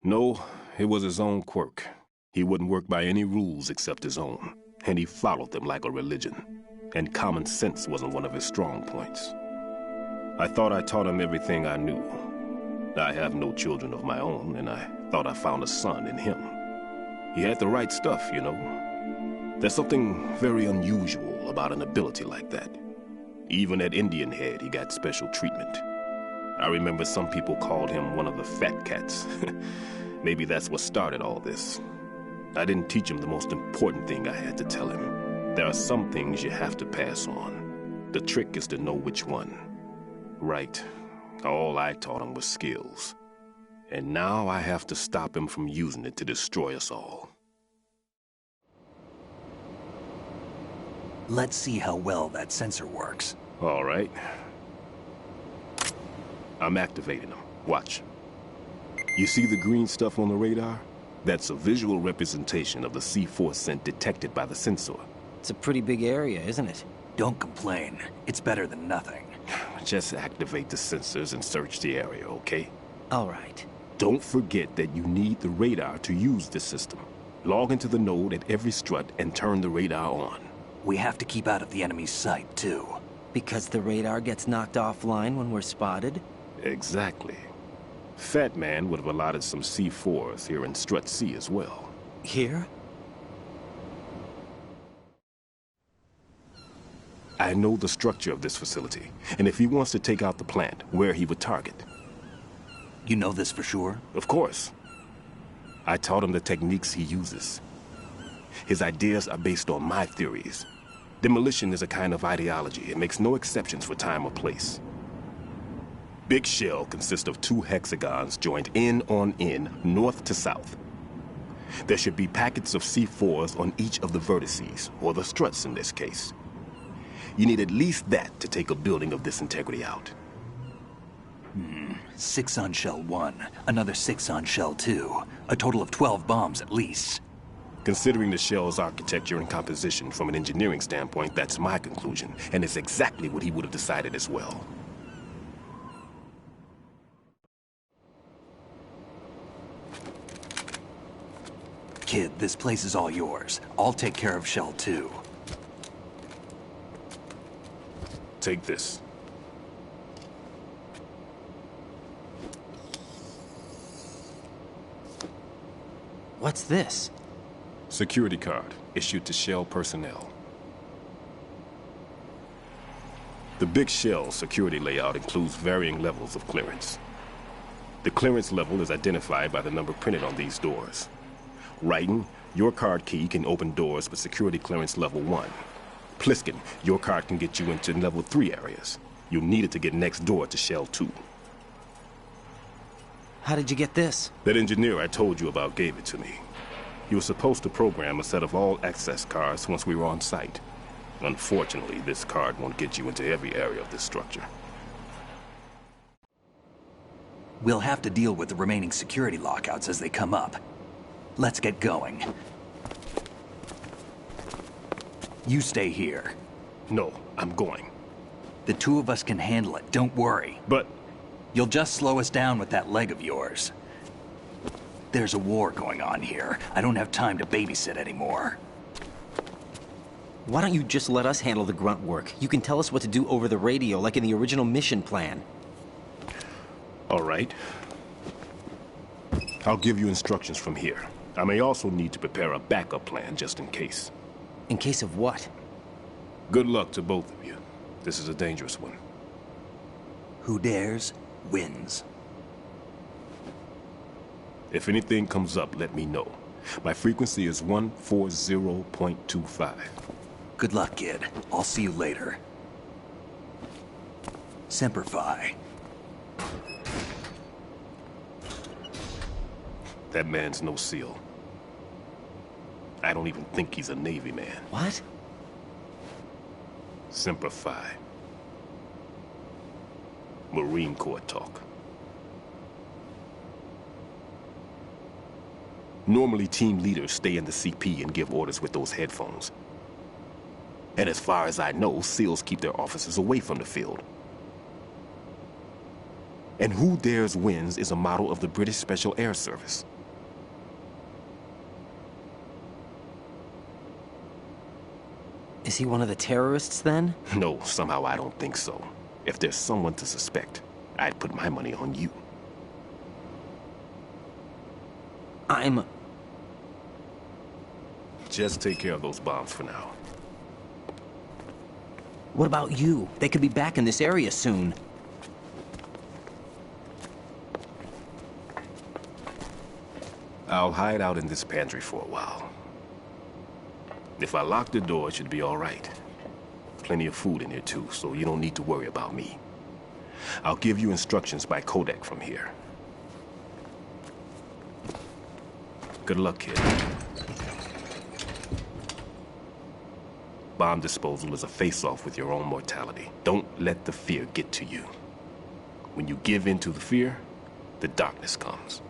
No, it was his own quirk. He wouldn't work by any rules except his own, and he followed them like a religion. And common sense wasn't one of his strong points. I thought I taught him everything I knew. I have no children of my own, and I thought I found a son in him. He had the right stuff, you know. There's something very unusual about an ability like that. Even at Indian Head, he got special treatment. I remember some people called him one of the fat cats. Maybe that's what started all this. I didn't teach him the most important thing I had to tell him. There are some things you have to pass on. The trick is to know which one. Right. All I taught him was skills. And now I have to stop him from using it to destroy us all. Let's see how well that sensor works. All right. I'm activating them. Watch. You see the green stuff on the radar? That's a visual representation of the C4 scent detected by the sensor. It's a pretty big area, isn't it? Don't complain. It's better than nothing. Just activate the sensors and search the area, okay? All right. Don't forget that you need the radar to use this system. Log into the node at every strut and turn the radar on. We have to keep out of the enemy's sight, too. Because the radar gets knocked offline when we're spotted? Exactly. Fat Man would have allotted some C4s here in Strut C as well. Here? I know the structure of this facility, and if he wants to take out the plant, where he would target. You know this for sure? Of course. I taught him the techniques he uses. His ideas are based on my theories. Demolition is a kind of ideology. It makes no exceptions for time or place. Big shell consists of 2 hexagons joined end on end, north to south. There should be packets of C4s on each of the vertices, or the struts in this case. You need at least that to take a building of this integrity out. 6 on shell 1, another 6 on shell 2. A total of 12 bombs at least. Considering the shell's architecture and composition from an engineering standpoint, that's my conclusion, and it's exactly what he would have decided as well. Kid, this place is all yours. I'll take care of shell 2. Take this. What's this? Security card, issued to Shell personnel. The Big Shell security layout includes varying levels of clearance. The clearance level is identified by the number printed on these doors. Raiden, your card key can open doors with security clearance level 1. Pliskin, your card can get you into level 3 areas. You'll need it to get next door to Shell 2. How did you get this? That engineer I told you about gave it to me. He was supposed to program a set of all access cards once we were on site. Unfortunately, this card won't get you into every area of this structure. We'll have to deal with the remaining security lockouts as they come up. Let's get going. You stay here. No, I'm going. The 2 of us can handle it, don't worry. But... You'll just slow us down with that leg of yours. There's a war going on here. I don't have time to babysit anymore. Why don't you just let us handle the grunt work? You can tell us what to do over the radio, like in the original mission plan. All right. I'll give you instructions from here. I may also need to prepare a backup plan just in case. In case of what? Good luck to both of you. This is a dangerous one. Who dares, wins. If anything comes up, let me know. My frequency is 140.25. Good luck, kid. I'll see you later. Semper Fi. That man's no SEAL. I don't even think he's a Navy man. What? Semper Fi. Marine Corps talk. Normally, team leaders stay in the CP and give orders with those headphones. And as far as I know, SEALs keep their officers away from the field. And Who Dares Wins is a model of the British Special Air Service. Is he one of the terrorists, then? No, somehow I don't think so. If there's someone to suspect, I'd put my money on you. Just take care of those bombs for now. What about you? They could be back in this area soon. I'll hide out in this pantry for a while. If I lock the door, it should be all right. Plenty of food in here too, so you don't need to worry about me. I'll give you instructions by codec from here. Good luck, kid. Bomb disposal is a face-off with your own mortality. Don't let the fear get to you. When you give in to the fear, the darkness comes.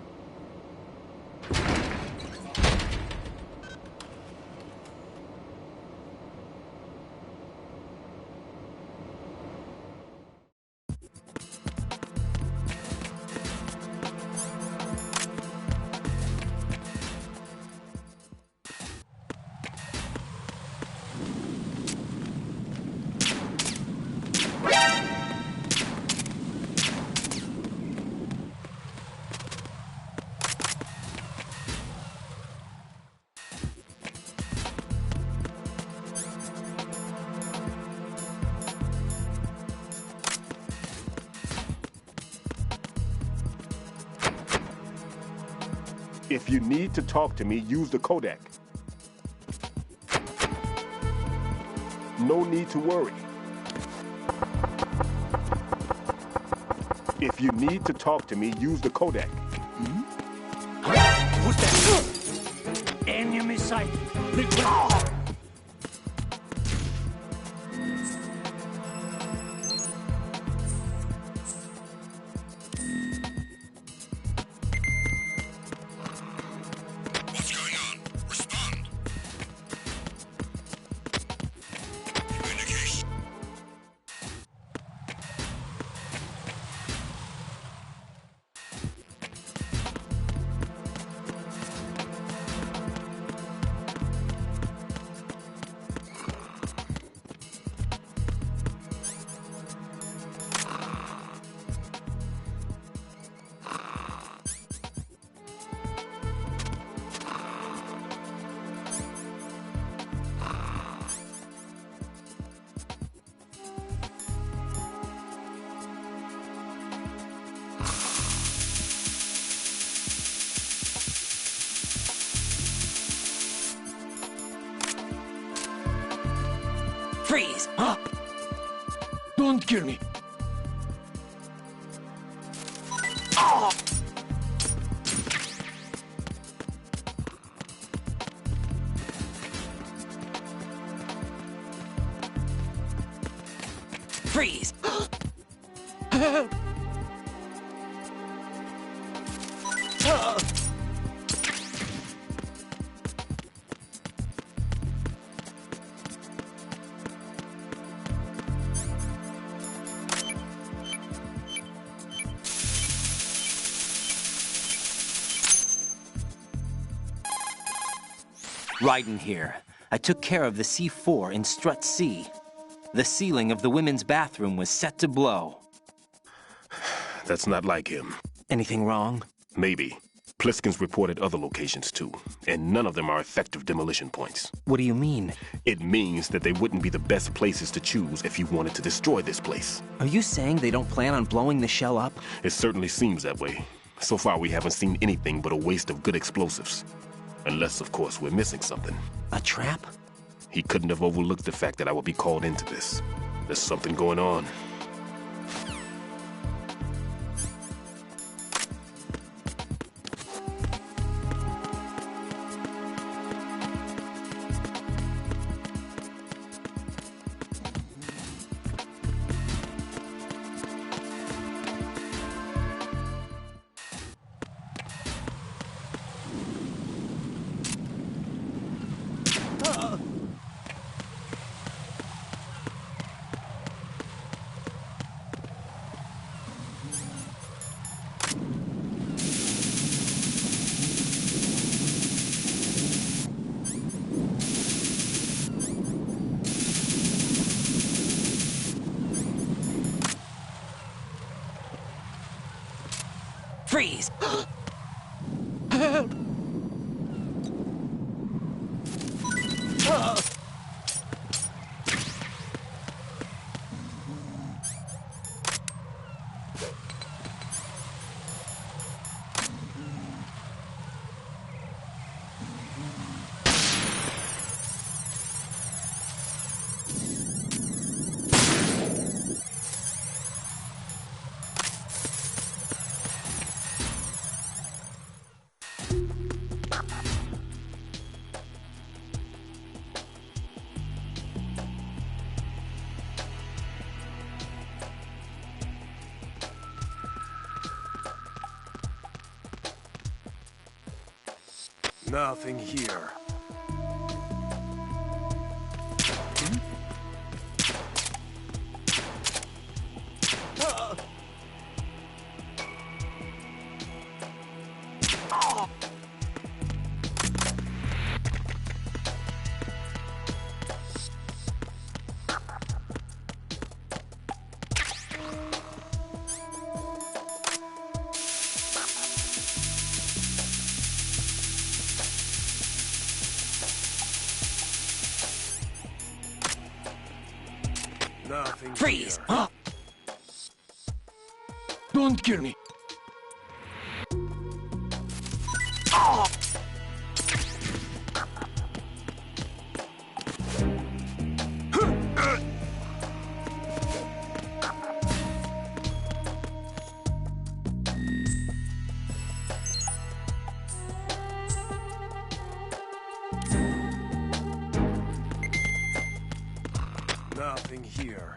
If you need to talk to me, use the codec. No need to worry. If you need to talk to me, use the codec. Who's that? Enemy sighted. Freeze! Don't kill me. Freeze! Raiden here. I took care of the C4 in Strut C. The ceiling of the women's bathroom was set to blow. That's not like him. Anything wrong? Maybe. Pliskin's reported other locations too, and none of them are effective demolition points. What do you mean? It means that they wouldn't be the best places to choose if you wanted to destroy this place. Are you saying they don't plan on blowing the shell up? It certainly seems that way. So far, we haven't seen anything but a waste of good explosives. Unless, of course, we're missing something. A trap? He couldn't have overlooked the fact that I would be called into this. There's something going on. Freeze! Help! Nothing here. Nothing. Freeze! Here. Don't kill me. Nothing here.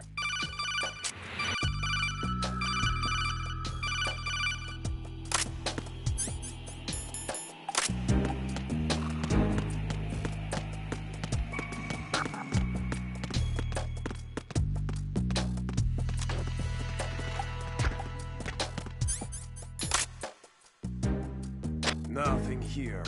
Nothing here.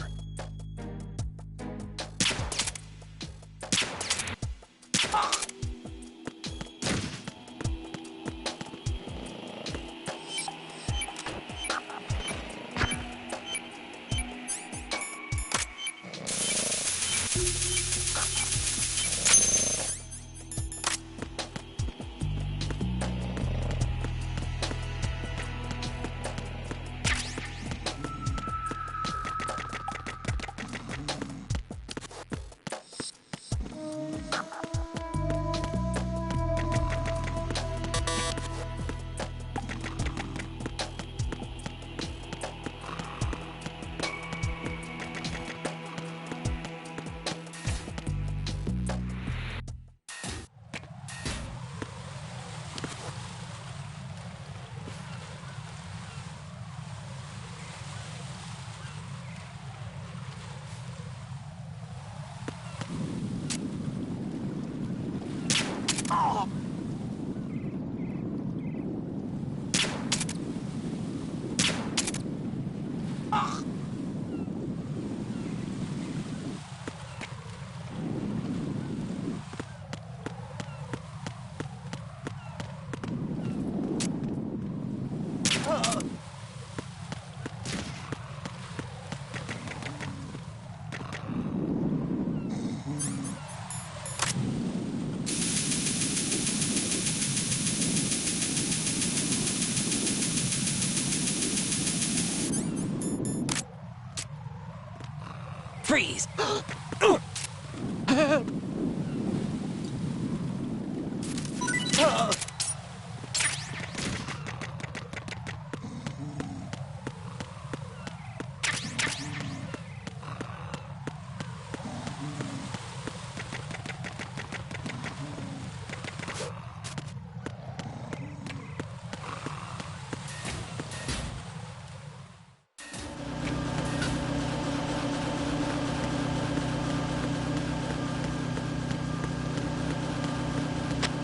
Freeze!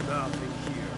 Nothing here.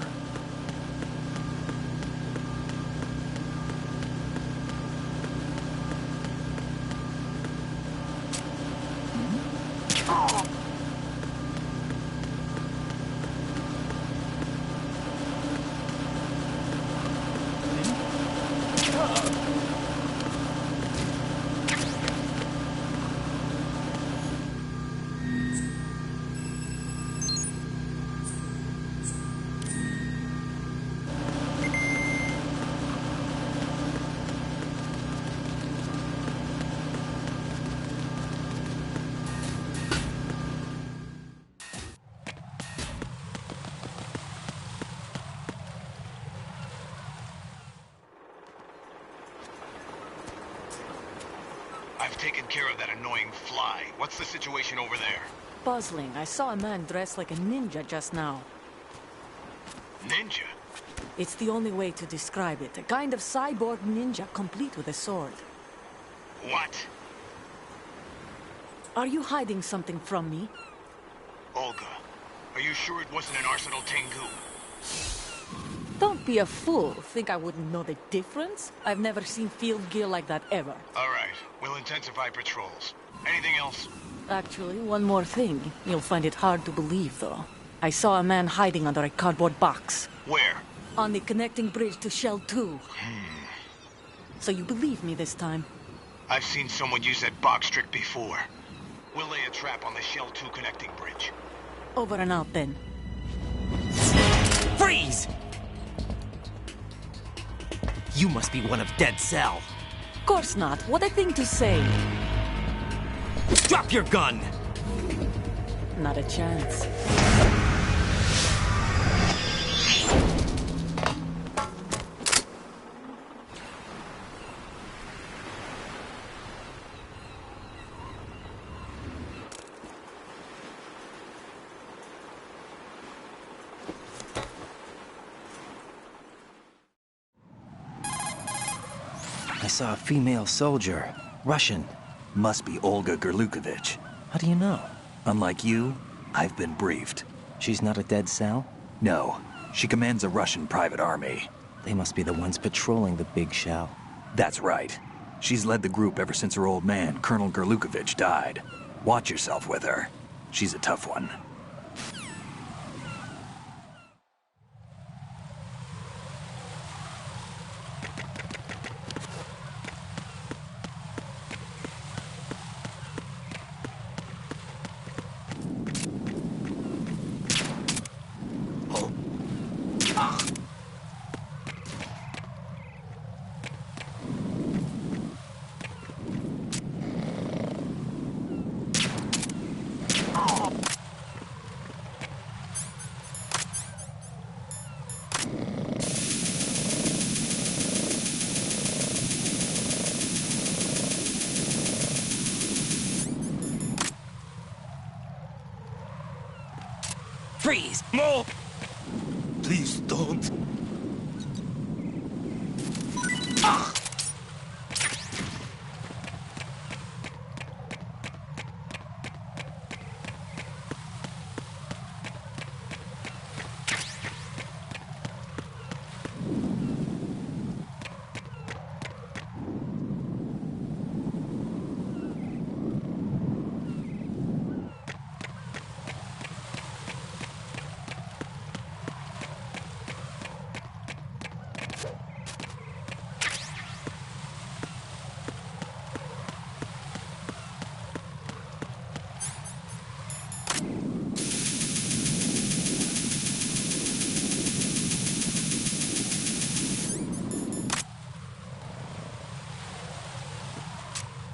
I've taken care of that annoying fly. What's the situation over there? Puzzling. I saw a man dressed like a ninja just now. Ninja? It's the only way to describe it. A kind of cyborg ninja, complete with a sword. What? Are you hiding something from me? Olga, are you sure it wasn't an Arsenal Tengu? Don't be a fool. Think I wouldn't know the difference? I've never seen field gear like that ever. All right, we'll intensify patrols. Anything else? Actually, one more thing. You'll find it hard to believe, though. I saw a man hiding under a cardboard box. Where? On the connecting bridge to Shell 2. So you believe me this time? I've seen someone use that box trick before. We'll lay a trap on the Shell 2 connecting bridge. Over and out, then. Freeze! You must be one of Dead Cell. Course not. What a thing to say. Drop your gun! Not a chance. I saw a female soldier. Russian. Must be Olga Gerlukovich. How do you know? Unlike you, I've been briefed. She's not a Dead Cell? No. She commands a Russian private army. They must be the ones patrolling the Big Shell. That's right. She's led the group ever since her old man, Colonel Gerlukovich, died. Watch yourself with her. She's a tough one. Freeze! No! Please don't.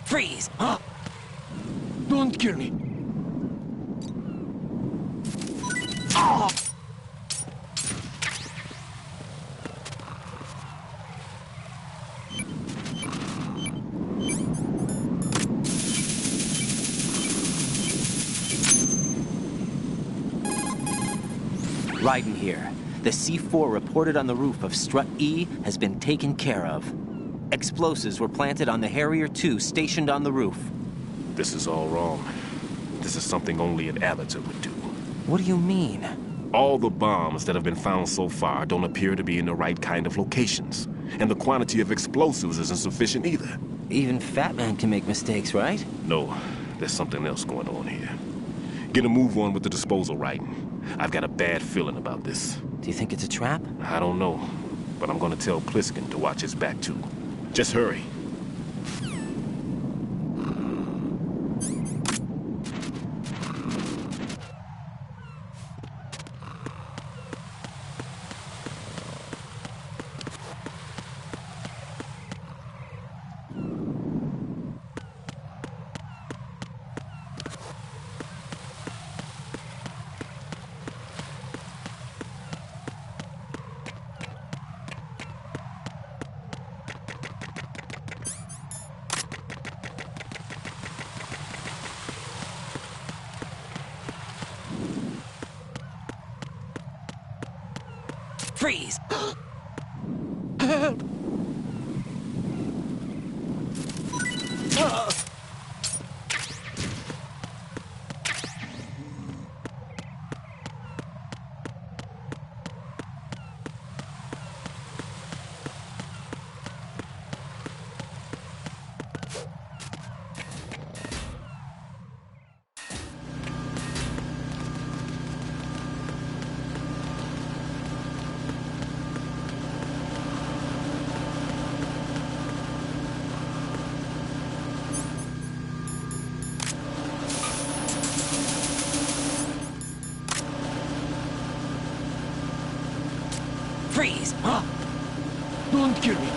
Freeze! Don't kill me. Raiden here. The C4 reported on the roof of Strut E has been taken care of. Explosives were planted on the Harrier 2 stationed on the roof. This is all wrong. This is something only an amateur would do. What do you mean? All the bombs that have been found so far don't appear to be in the right kind of locations. And the quantity of explosives isn't sufficient either. Even Fat Man can make mistakes, right? No, there's something else going on here. Get a move on with the disposal, Raiden. I've got a bad feeling about this. Do you think it's a trap? I don't know, but I'm gonna tell Pliskin to watch his back too. Just hurry. Freeze! Help! Freeze! Don't kill me.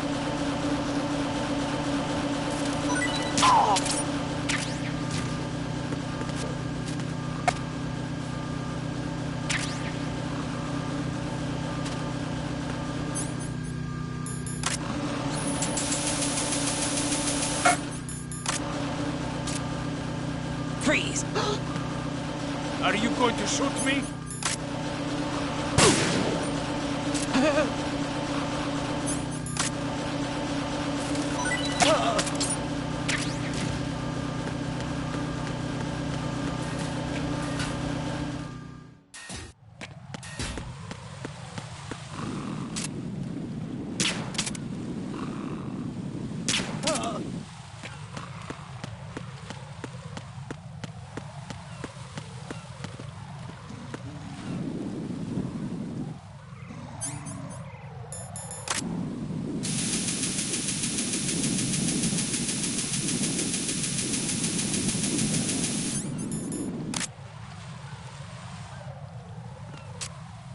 Freeze! Are you going to shoot me?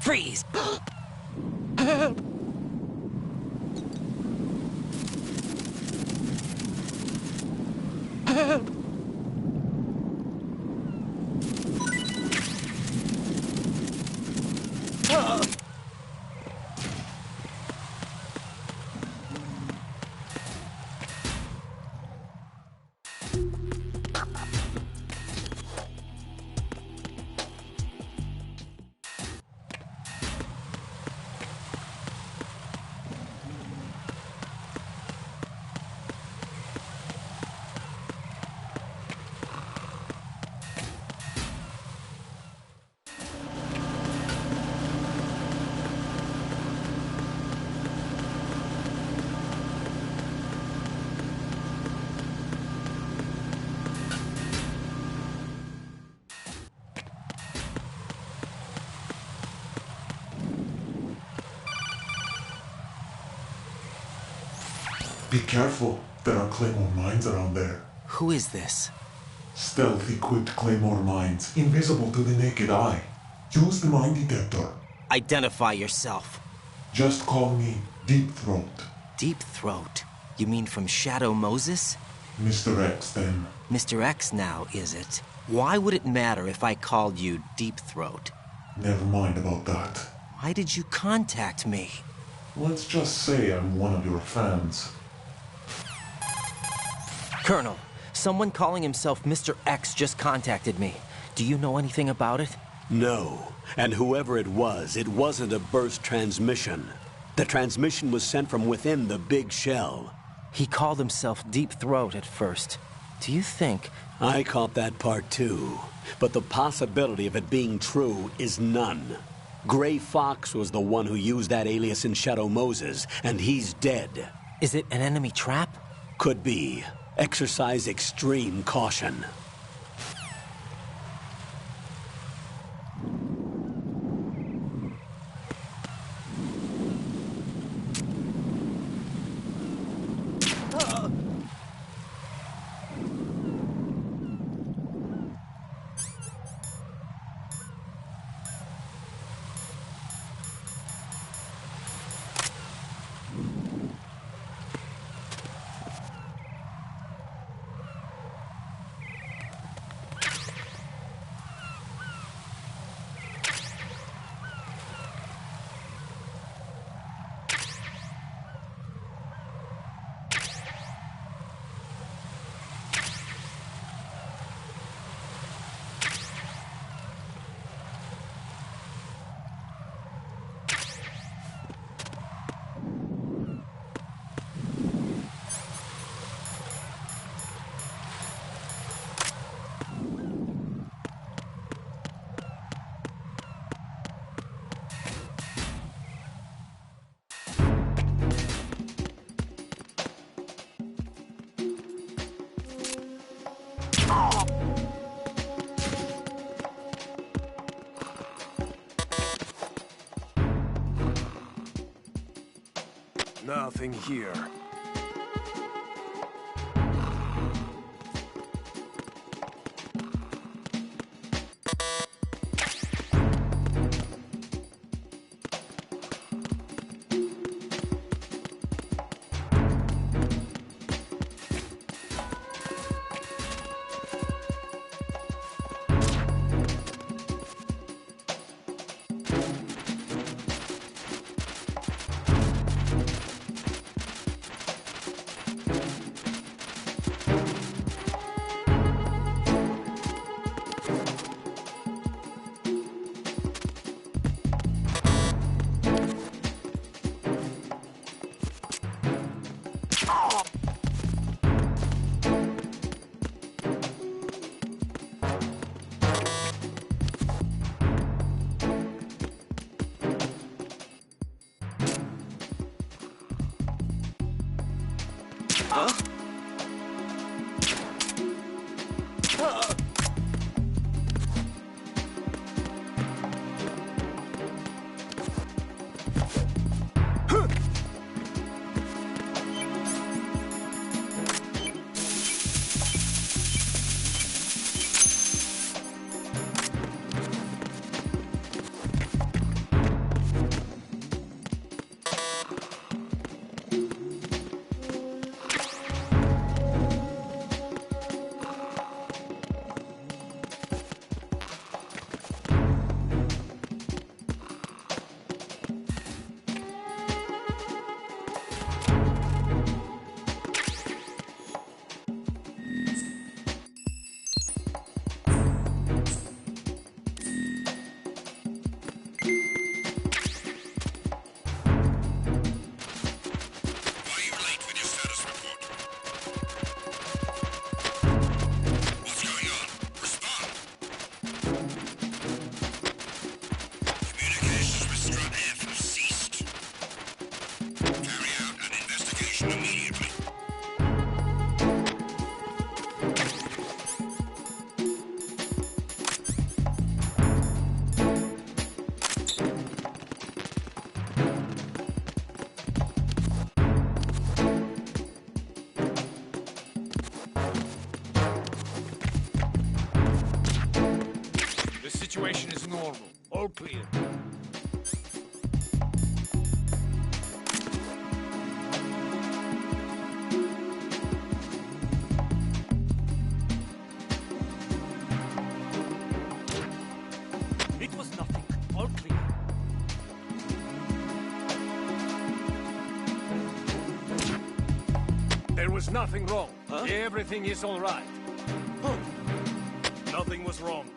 Freeze! Help! Help! Be careful. There are Claymore mines around there. Who is this? Stealth-equipped Claymore mines, invisible to the naked eye. Use the mine detector. Identify yourself. Just call me Deep Throat. Deep Throat? You mean from Shadow Moses? Mr. X, then. Mr. X now, is it? Why would it matter if I called you Deep Throat? Never mind about that. Why did you contact me? Let's just say I'm one of your fans. Colonel, someone calling himself Mr. X just contacted me. Do you know anything about it? No. And whoever it wasn't a burst transmission. The transmission was sent from within the big shell. He called himself Deep Throat at first. Do you think... I caught that part too. But the possibility of it being true is none. Gray Fox was the one who used that alias in Shadow Moses, and he's dead. Is it an enemy trap? Could be. Exercise extreme caution. Nothing here. Situation is normal. All clear. There was nothing wrong. Huh? Everything is all right. Nothing was wrong.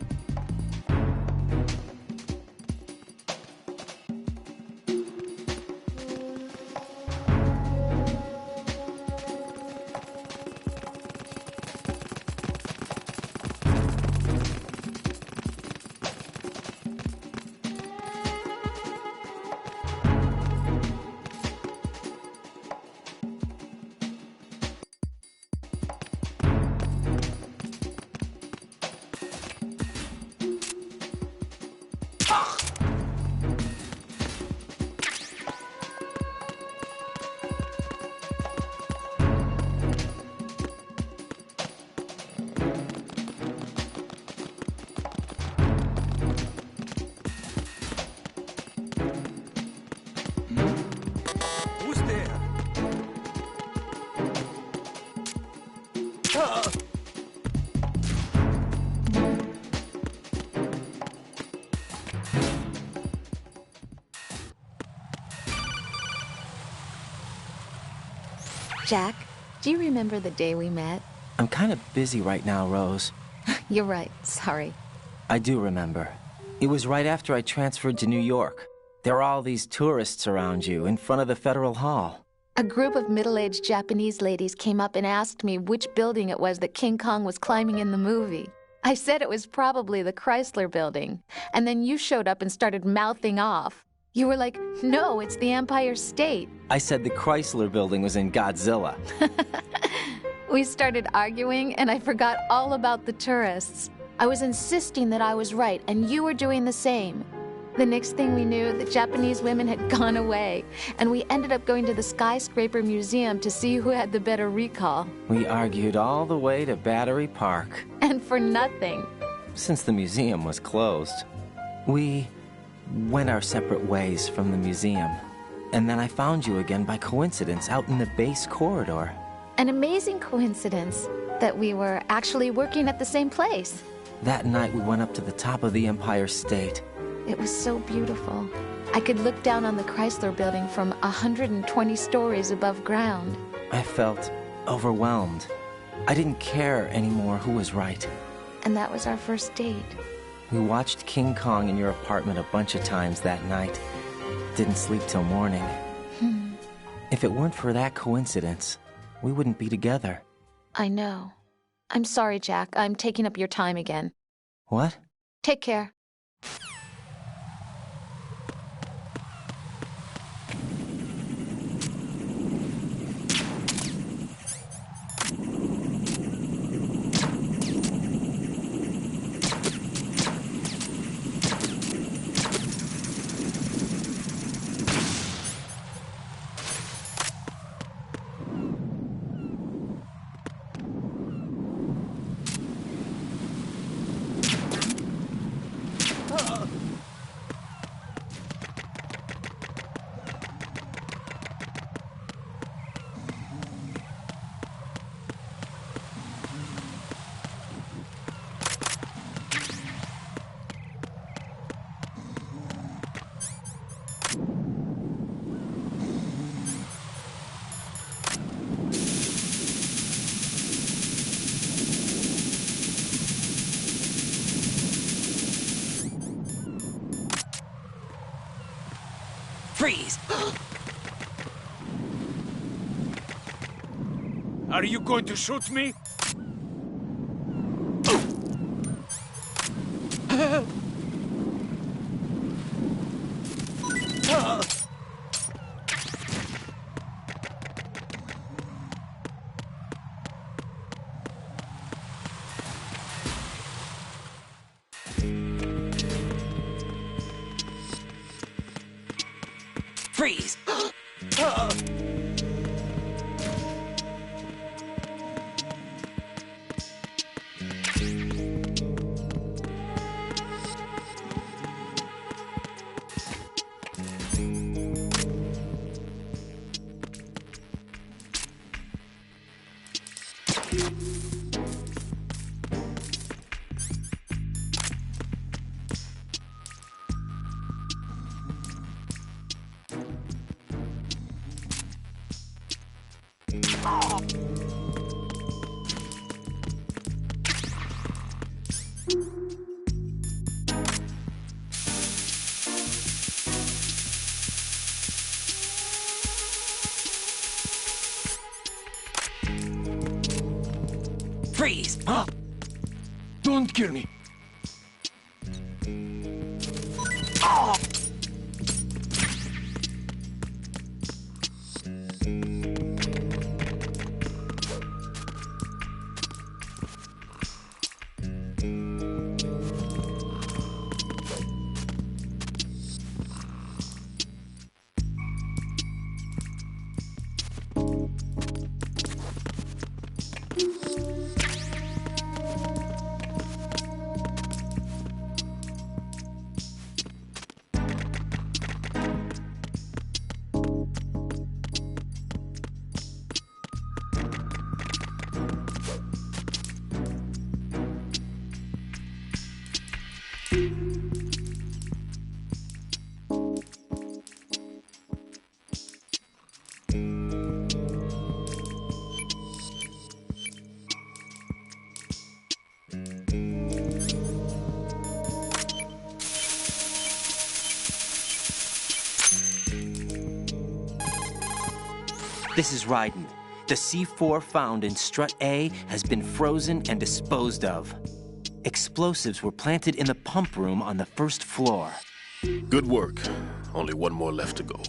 Jack, do you remember the day we met? I'm kind of busy right now, Rose. You're right. Sorry. I do remember. It was right after I transferred to New York. There were all these tourists around you in front of the Federal Hall. A group of middle-aged Japanese ladies came up and asked me which building it was that King Kong was climbing in the movie. I said it was probably the Chrysler Building. And then you showed up and started mouthing off. You were like, no, it's the Empire State. I said the Chrysler Building was in Godzilla. We started arguing, and I forgot all about the tourists. I was insisting that I was right, and you were doing the same. The next thing we knew, the Japanese women had gone away, and we ended up going to the Skyscraper Museum to see who had the better recall. We argued all the way to Battery Park. And for nothing. Since the museum was closed. We went our separate ways from the museum. And then I found you again by coincidence out in the base corridor. An amazing coincidence that we were actually working at the same place. That night we went up to the top of the Empire State. It was so beautiful. I could look down on the Chrysler Building from 120 stories above ground. I felt overwhelmed. I didn't care anymore who was right. And that was our first date. We watched King Kong in your apartment a bunch of times that night. Didn't sleep till morning. If it weren't for that coincidence, we wouldn't be together. I know. I'm sorry, Jack. I'm taking up your time again. What? Take care. Freeze! Are you going to shoot me? Freeze! Freeze! Don't kill me. Oh! This is Raiden. The C4 found in Strut A has been frozen and disposed of. Explosives were planted in the pump room on the first floor. Good work. Only one more left to go.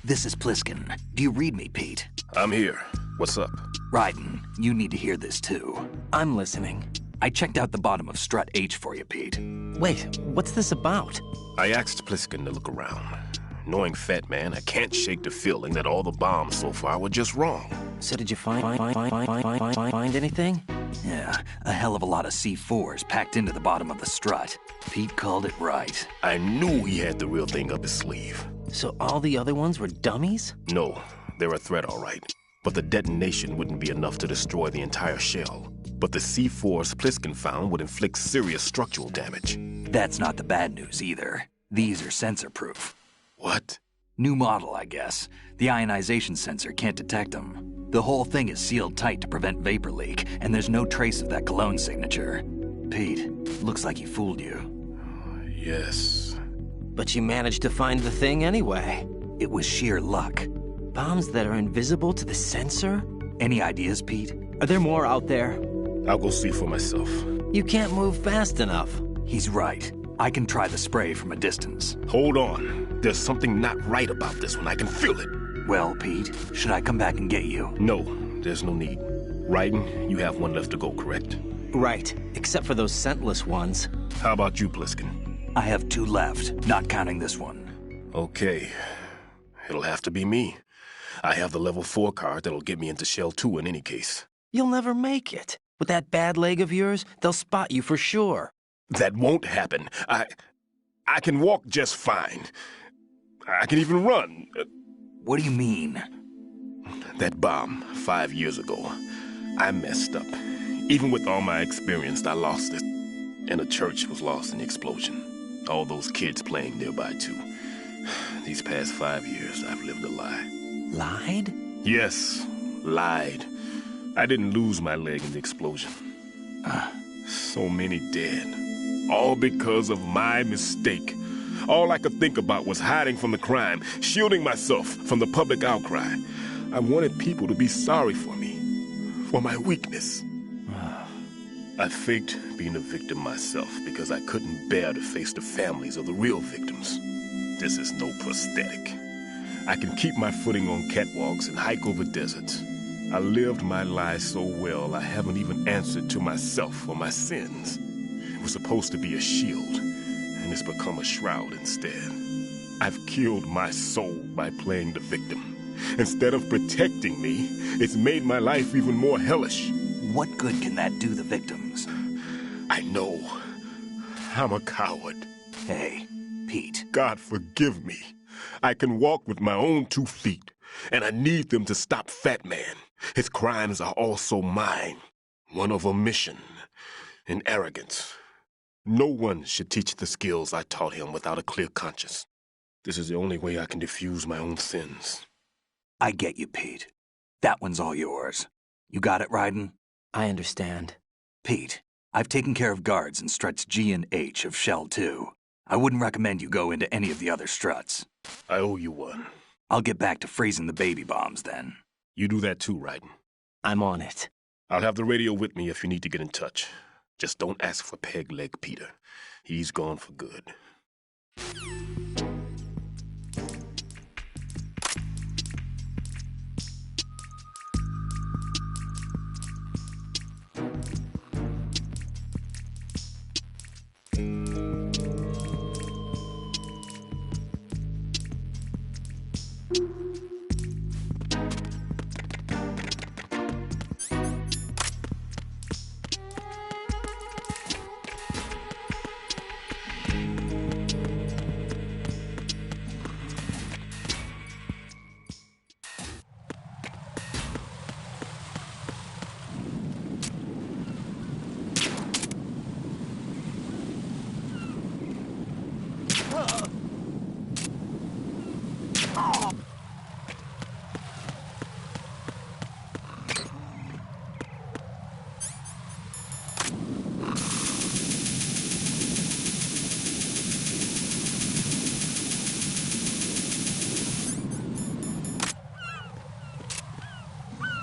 This is Pliskin. Do you read me, Pete? I'm here. What's up? Raiden, you need to hear this too. I'm listening. I checked out the bottom of Strut H for you, Pete. Wait, what's this about? I asked Pliskin to look around. Knowing Fat Man, I can't shake the feeling that all the bombs so far were just wrong. So did you find anything? Yeah, a hell of a lot of C4s packed into the bottom of the strut. Pete called it right. I knew he had the real thing up his sleeve. So all the other ones were dummies? No, they're a threat, all right. But the detonation wouldn't be enough to destroy the entire shell. But the C4s Pliskin found would inflict serious structural damage. That's not the bad news either. These are sensor-proof. What? New model, I guess. The ionization sensor can't detect them. The whole thing is sealed tight to prevent vapor leak, and there's no trace of that cologne signature. Pete, looks like he fooled you. Yes. But you managed to find the thing anyway. It was sheer luck. Bombs that are invisible to the sensor? Any ideas, Pete? Are there more out there? I'll go see for myself. You can't move fast enough. He's right. I can try the spray from a distance. Hold on. There's something not right about this one. I can feel it. Well, Pete, should I come back and get you? No, there's no need. Raiden, you have one left to go, correct? Right, except for those scentless ones. How about you, Pliskin? I have 2 left, not counting this one. Okay. It'll have to be me. I have the level 4 card that'll get me into Shell 2 in any case. You'll never make it. With that bad leg of yours, they'll spot you for sure. That won't happen. I can walk just fine. I can even run. What do you mean? That bomb 5 years ago. I messed up. Even with all my experience, I lost it. And the church was lost in the explosion. All those kids playing nearby, too. These past 5 years, I've lived a lie. Lied? Yes, lied. I didn't lose my leg in the explosion. So many dead. All because of my mistake. All I could think about was hiding from the crime, shielding myself from the public outcry. I wanted people to be sorry for me, for my weakness. I faked being a victim myself because I couldn't bear to face the families of the real victims. This is no prosthetic. I can keep my footing on catwalks and hike over deserts. I lived my lie so well I haven't even answered to myself for my sins. It was supposed to be a shield, and it's become a shroud instead. I've killed my soul by playing the victim. Instead of protecting me, it's made my life even more hellish. What good can that do the victims? I know. I'm a coward. Hey, Pete. God forgive me. I can walk with my own 2 feet, and I need them to stop Fat Man. His crimes are also mine. One of omission and arrogance. No one should teach the skills I taught him without a clear conscience. This is the only way I can diffuse my own sins. I get you, Pete. That one's all yours. You got it, Raiden? I understand. Pete, I've taken care of guards in struts G and H of Shell 2. I wouldn't recommend you go into any of the other struts. I owe you one. I'll get back to freezing the baby bombs then. You do that too, Raiden. I'm on it. I'll have the radio with me if you need to get in touch. Just don't ask for Peg Leg Peter. He's gone for good.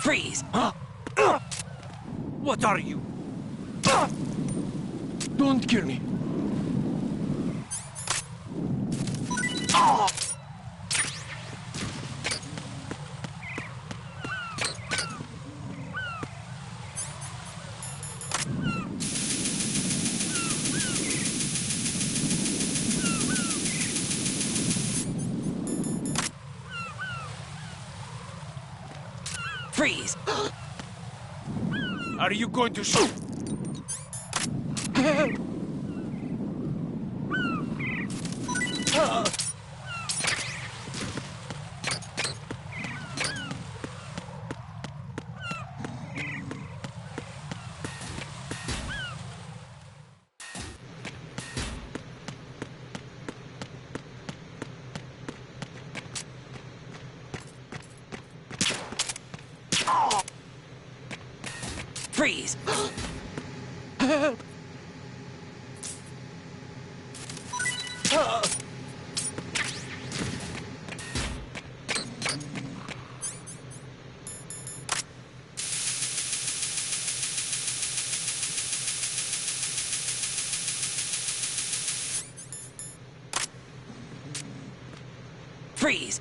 Freeze! What are you? Don't kill me. Freeze! Are you going to shoot? Freeze! Freeze!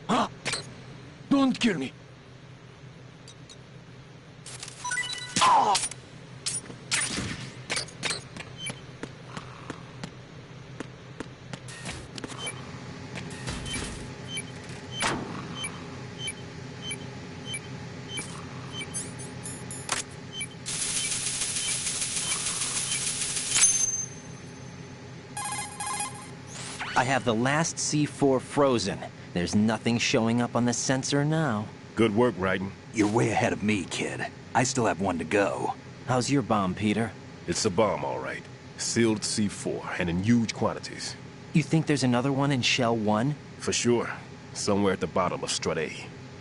Don't kill me. I have the last C4 frozen. There's nothing showing up on the sensor now. Good work, Raiden. You're way ahead of me, kid. I still have one to go. How's your bomb, Peter? It's a bomb, all right. Sealed C4, and in huge quantities. You think there's another one in Shell 1? For sure. Somewhere at the bottom of Strut A.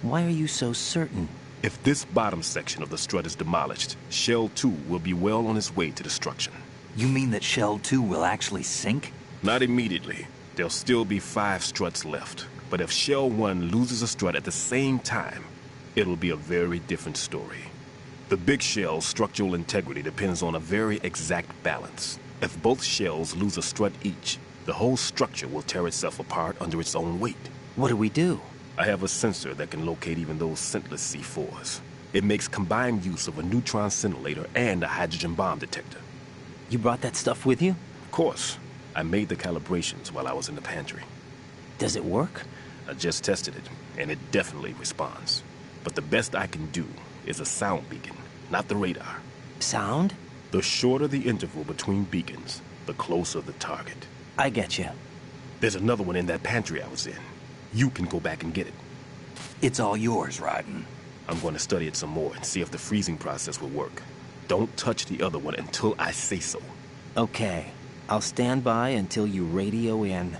Why are you so certain? If this bottom section of the strut is demolished, Shell 2 will be well on its way to destruction. You mean that Shell 2 will actually sink? Not immediately. There'll still be 5 struts left. But if Shell 1 loses a strut at the same time, it'll be a very different story. The big shell's structural integrity depends on a very exact balance. If both shells lose a strut each, the whole structure will tear itself apart under its own weight. What do we do? I have a sensor that can locate even those scentless C4s. It makes combined use of a neutron scintillator and a hydrogen bomb detector. You brought that stuff with you? Of course. I made the calibrations while I was in the pantry. Does it work? I just tested it, and it definitely responds. But the best I can do is a sound beacon, not the radar. Sound? The shorter the interval between beacons, the closer the target. I get you. There's another one in that pantry I was in. You can go back and get it. It's all yours, Raiden. I'm going to study it some more and see if the freezing process will work. Don't touch the other one until I say so. Okay. I'll stand by until you radio in.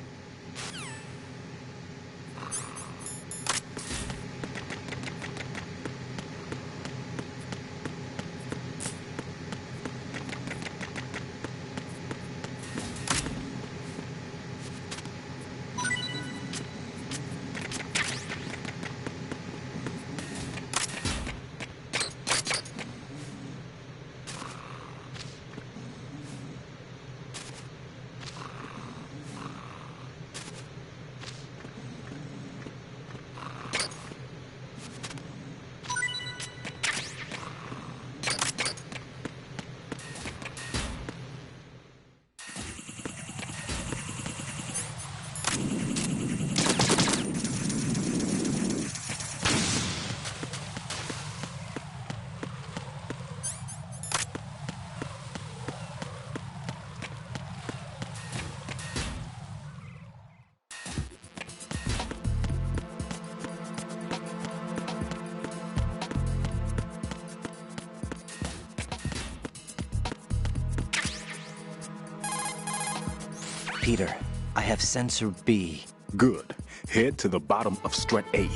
Peter, I have sensor B. Good. Head to the bottom of strut A.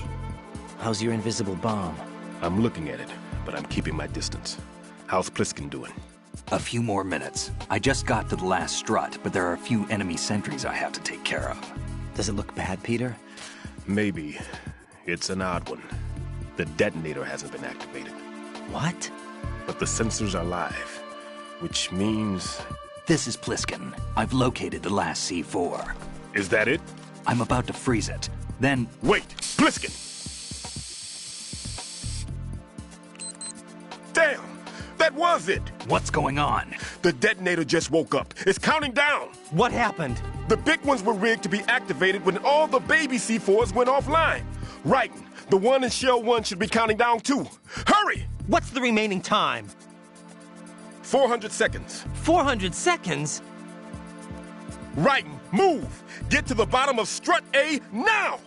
How's your invisible bomb? I'm looking at it, but I'm keeping my distance. How's Pliskin doing? A few more minutes. I just got to the last strut, but there are a few enemy sentries I have to take care of. Does it look bad, Peter? Maybe. It's an odd one. The detonator hasn't been activated. What? But the sensors are live, which means... This is Pliskin. I've located the last C4. Is that it? I'm about to freeze it. Then... Wait! Pliskin! Damn! That was it! What's going on? The detonator just woke up. It's counting down! What happened? The big ones were rigged to be activated when all the baby C4s went offline. Right. The one in Shell 1 should be counting down too. Hurry! What's the remaining time? 400 seconds. 400 seconds? Right. Move! Get to the bottom of strut A now!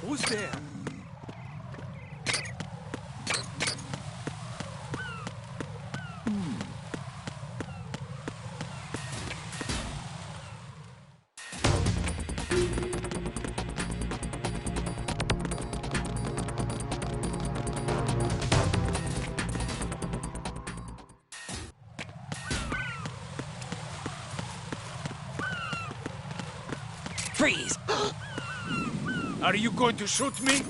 Who's there? Freeze! Are you going to shoot me?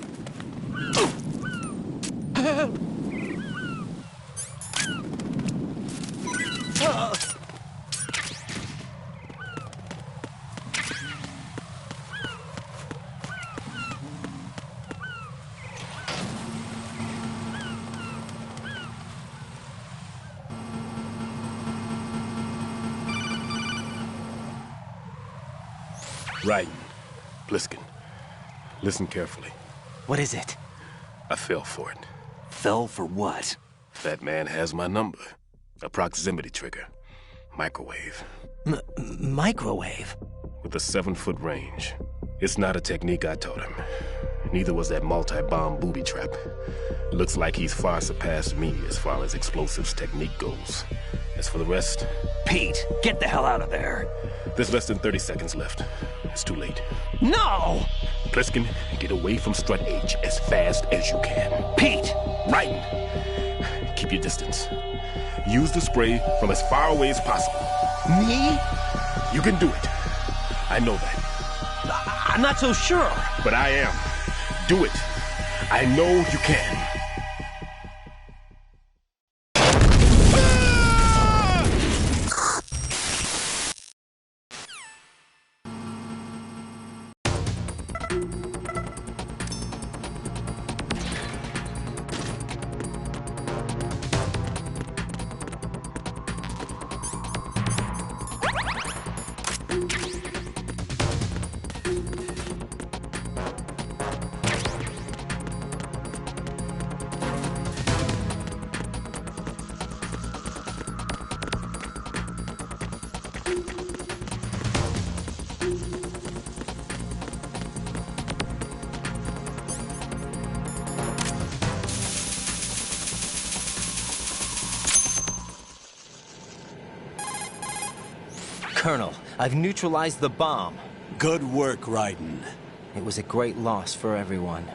Right. Pliskin. Listen carefully. What is it? I fell for it. Fell for what? That man has my number. A proximity trigger. Microwave. Microwave? With a 7-foot range. It's not a technique I taught him. Neither was that multi-bomb booby trap. Looks like he's far surpassed me as far as explosives technique goes. As for the rest... Pete, get the hell out of there. There's less than 30 seconds left. It's too late. No! Pliskin, get away from strut H as fast as you can. Pete! Right! Keep your distance. Use the spray from as far away as possible. Me? You can do it. I know that. I'm not so sure. But I am. Do it. I know you can. Colonel, I've neutralized the bomb. Good work, Raiden. It was a great loss for everyone.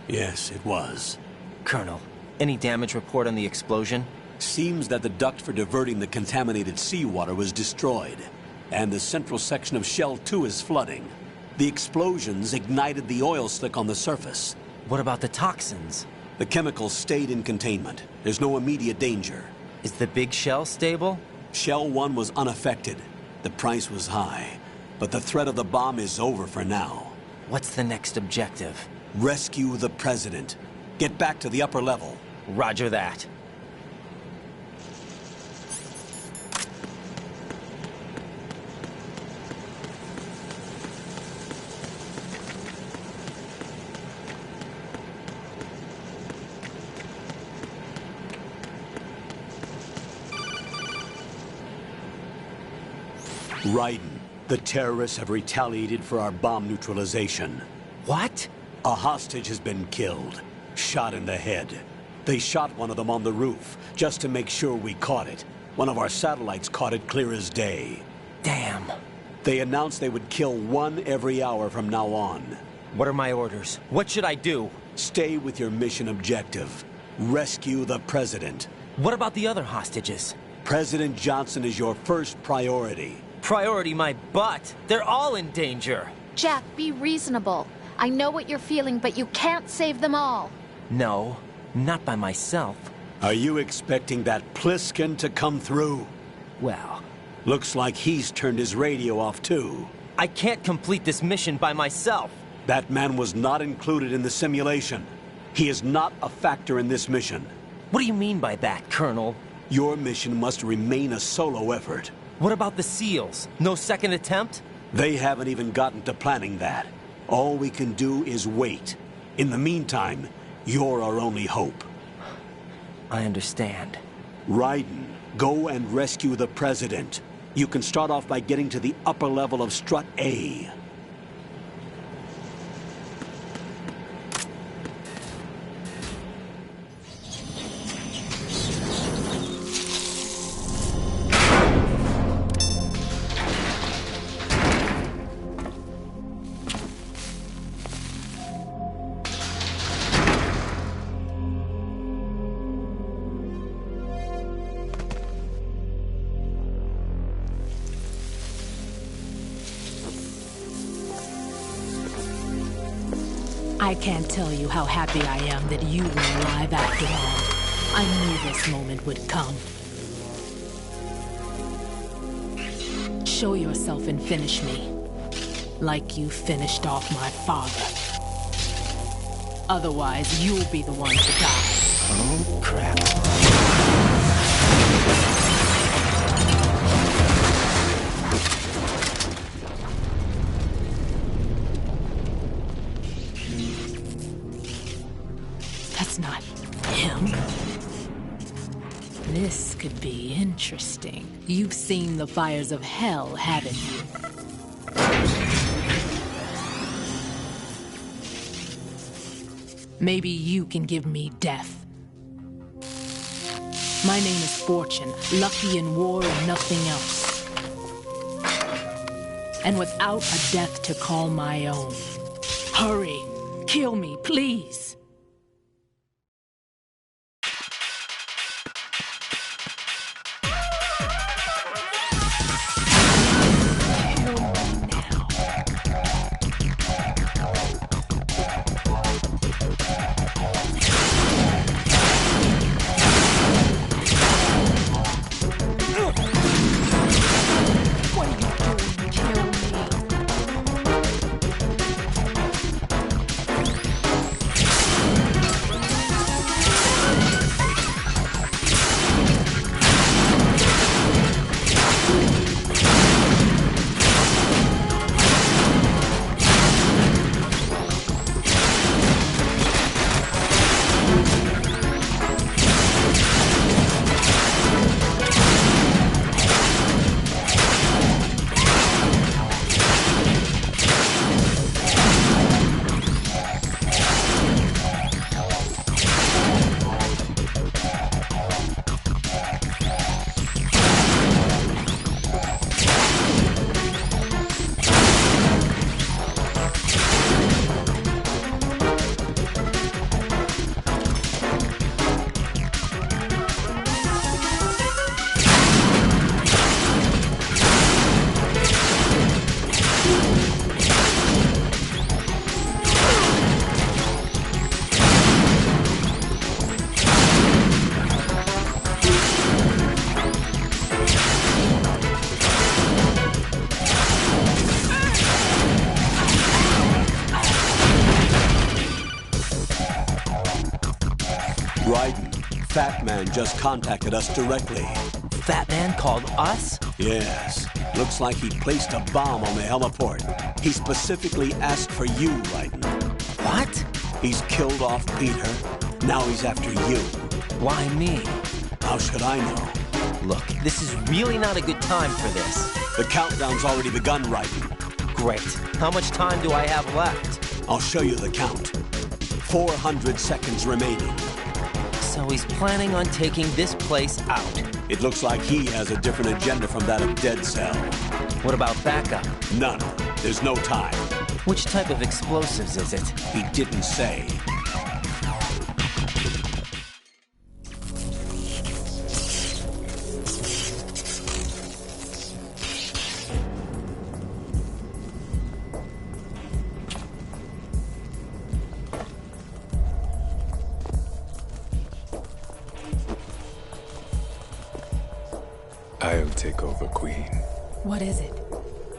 Yes, it was. Colonel, any damage report on the explosion? Seems that the duct for diverting the contaminated seawater was destroyed, and the central section of Shell 2 is flooding. The explosions ignited the oil slick on the surface. What about the toxins? The chemicals stayed in containment. There's no immediate danger. Is the big shell stable? Shell 1 was unaffected. The price was high. But the threat of the bomb is over for now. What's the next objective? Rescue the President. Get back to the upper level. Roger that. Raiden, the terrorists have retaliated for our bomb neutralization. What? A hostage has been killed. Shot in the head. They shot one of them on the roof, just to make sure we caught it. One of our satellites caught it clear as day. Damn. They announced they would kill one every hour from now on. What are my orders? What should I do? Stay with your mission objective. Rescue the President. What about the other hostages? President Johnson is your first priority. Priority my butt. They're all in danger. Jack, be reasonable. I know what you're feeling, but you can't save them all. No, not by myself. Are you expecting that Pliskin to come through? Well... Looks like he's turned his radio off too. I can't complete this mission by myself. That man was not included in the simulation. He is not a factor in this mission. What do you mean by that, Colonel? Your mission must remain a solo effort. What about the SEALs? No second attempt? They haven't even gotten to planning that. All we can do is wait. In the meantime, you're our only hope. I understand. Raiden, go and rescue the President. You can start off by getting to the upper level of Strut A. I can't tell you how happy I am that you were alive after all. I knew this moment would come. Show yourself and finish me. Like you finished off my father. Otherwise, you'll be the one to die. Oh, crap. That's not him. This could be interesting. You've seen the fires of hell, haven't you? Maybe you can give me death. My name is Fortune, lucky in war and nothing else. And without a death to call my own. Hurry, kill me, please. Fat Man just contacted us directly. Fat Man called us? Yes. Looks like he placed a bomb on the heliport. He specifically asked for you, Raiden. What? He's killed off Peter. Now he's after you. Why me? How should I know? Look, this is really not a good time for this. The countdown's already begun, Raiden. Great. How much time do I have left? I'll show you the count. 400 seconds remaining. So he's planning on taking this place out. It looks like he has a different agenda from that of Dead Cell. What about backup? None. There's no time. Which type of explosives is it? He didn't say. I'll take over, Queen. What is it?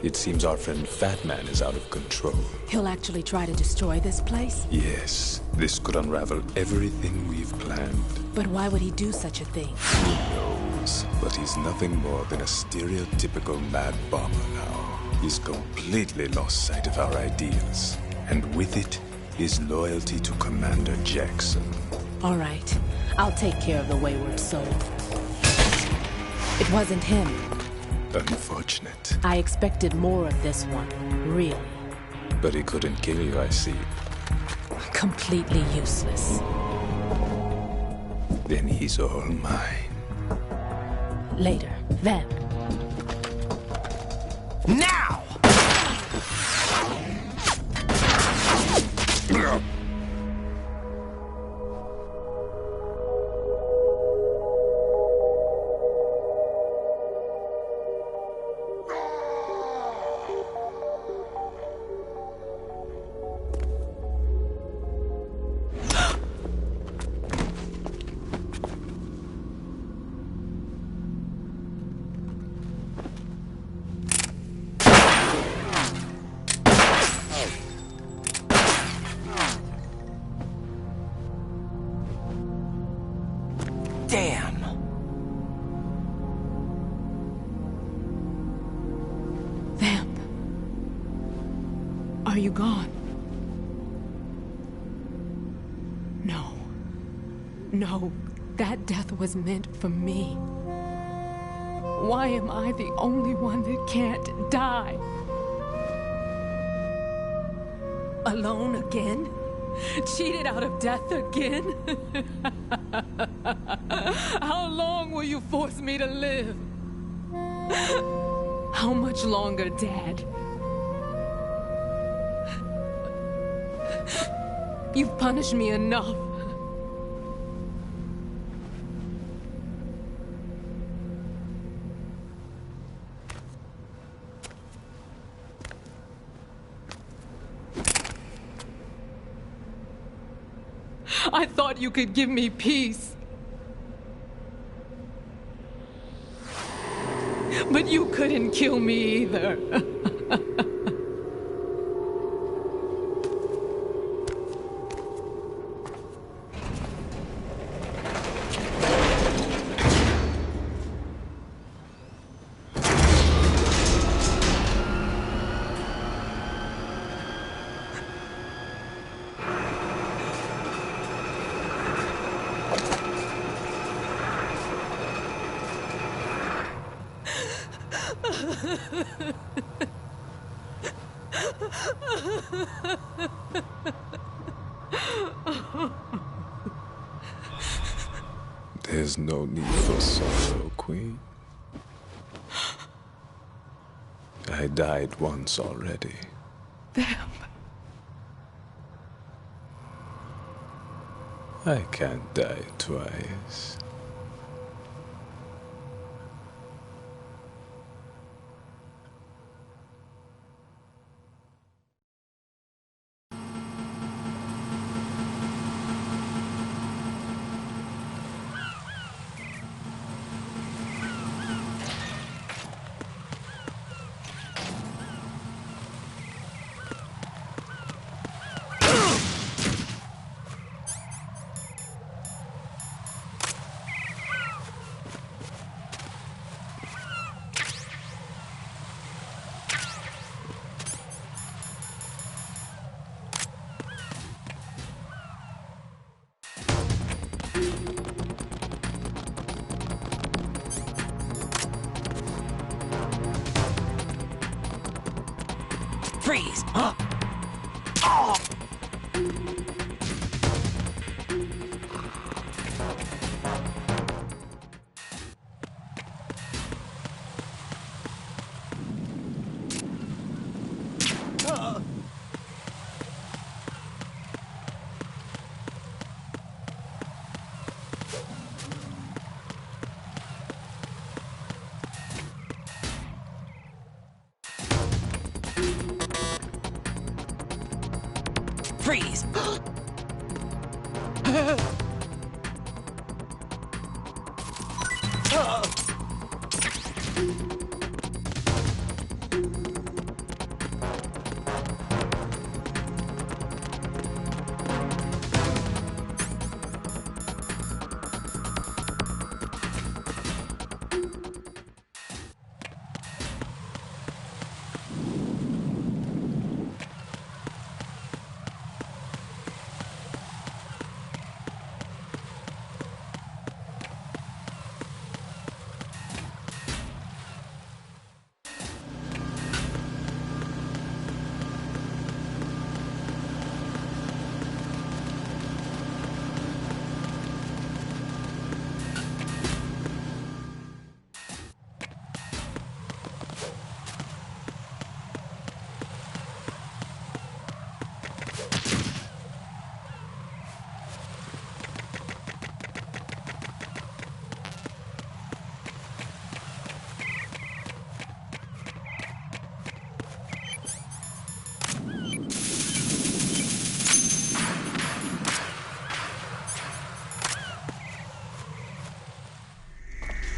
It seems our friend Fat Man is out of control. He'll actually try to destroy this place? Yes, this could unravel everything we've planned. But why would he do such a thing? Who knows? But he's nothing more than a stereotypical mad bomber now. He's completely lost sight of our ideals. And with it, his loyalty to Commander Jackson. All right. I'll take care of the wayward soul. It wasn't him. Unfortunate. I expected more of this one, really. But he couldn't kill you, I see. Completely useless. Then he's all mine. Later, then. Now! Damn! Vamp. Are you gone? No. No, that death was meant for me. Why am I the only one that can't die? Alone again? Cheated out of death again? How long will you force me to live? How much longer, Dad? You've punished me enough. I thought you could give me peace. But you couldn't kill me either. There's no need for sorrow, Queen. I died once already. Vamp. I can't die twice. Freeze! Huh? Oh! Freeze!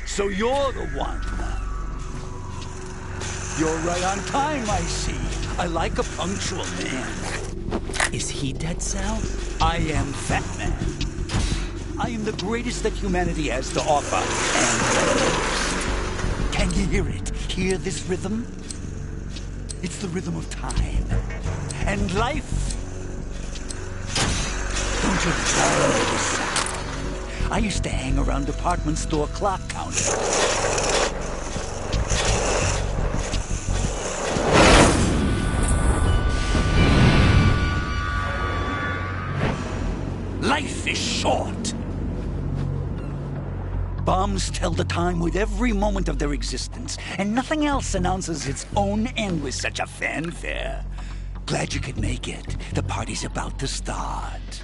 So you're the one. You're right on time, I see. I like a punctual man. Is he Dead Cell? I am Fat Man. I am the greatest that humanity has to offer, and can you hear it? Hear this rhythm? It's the rhythm of time. And life. Don't you love this sound? I used to hang around department store clock counters. Life is short. Bombs tell the time with every moment of their existence, and nothing else announces its own end with such a fanfare. Glad you could make it. The party's about to start.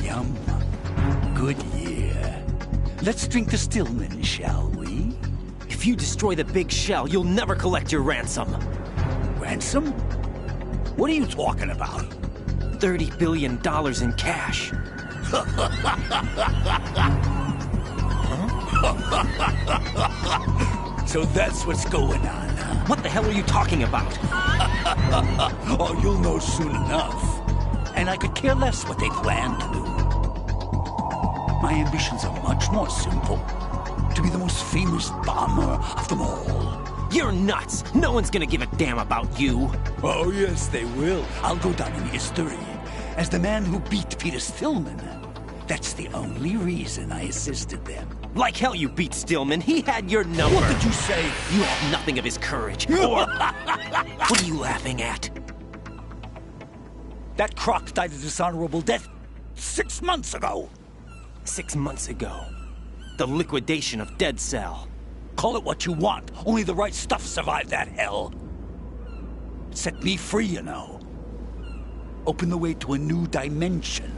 Yum. Good year. Let's drink the Stillman, shall we? If you destroy the big shell, you'll never collect your ransom. Ransom? What are you talking about? $30 billion in cash. So that's what's going on, huh? What the hell are you talking about? Oh, you'll know soon enough. And I could care less what they plan to do. My ambitions are much more simple. To be the most famous bomber of them all. You're nuts! No one's gonna give a damn about you. Oh, yes, they will. I'll go down in history as the man who beat Peter Stillman. That's the only reason I assisted them. Like hell you beat Stillman. He had your number. What did you say? You have nothing of his courage. Or... What are you laughing at? That croc died a dishonorable death 6 months ago. 6 months ago. The liquidation of Dead Cell. Call it what you want. Only the right stuff survived that hell. Set me free, you know. Open the way to a new dimension.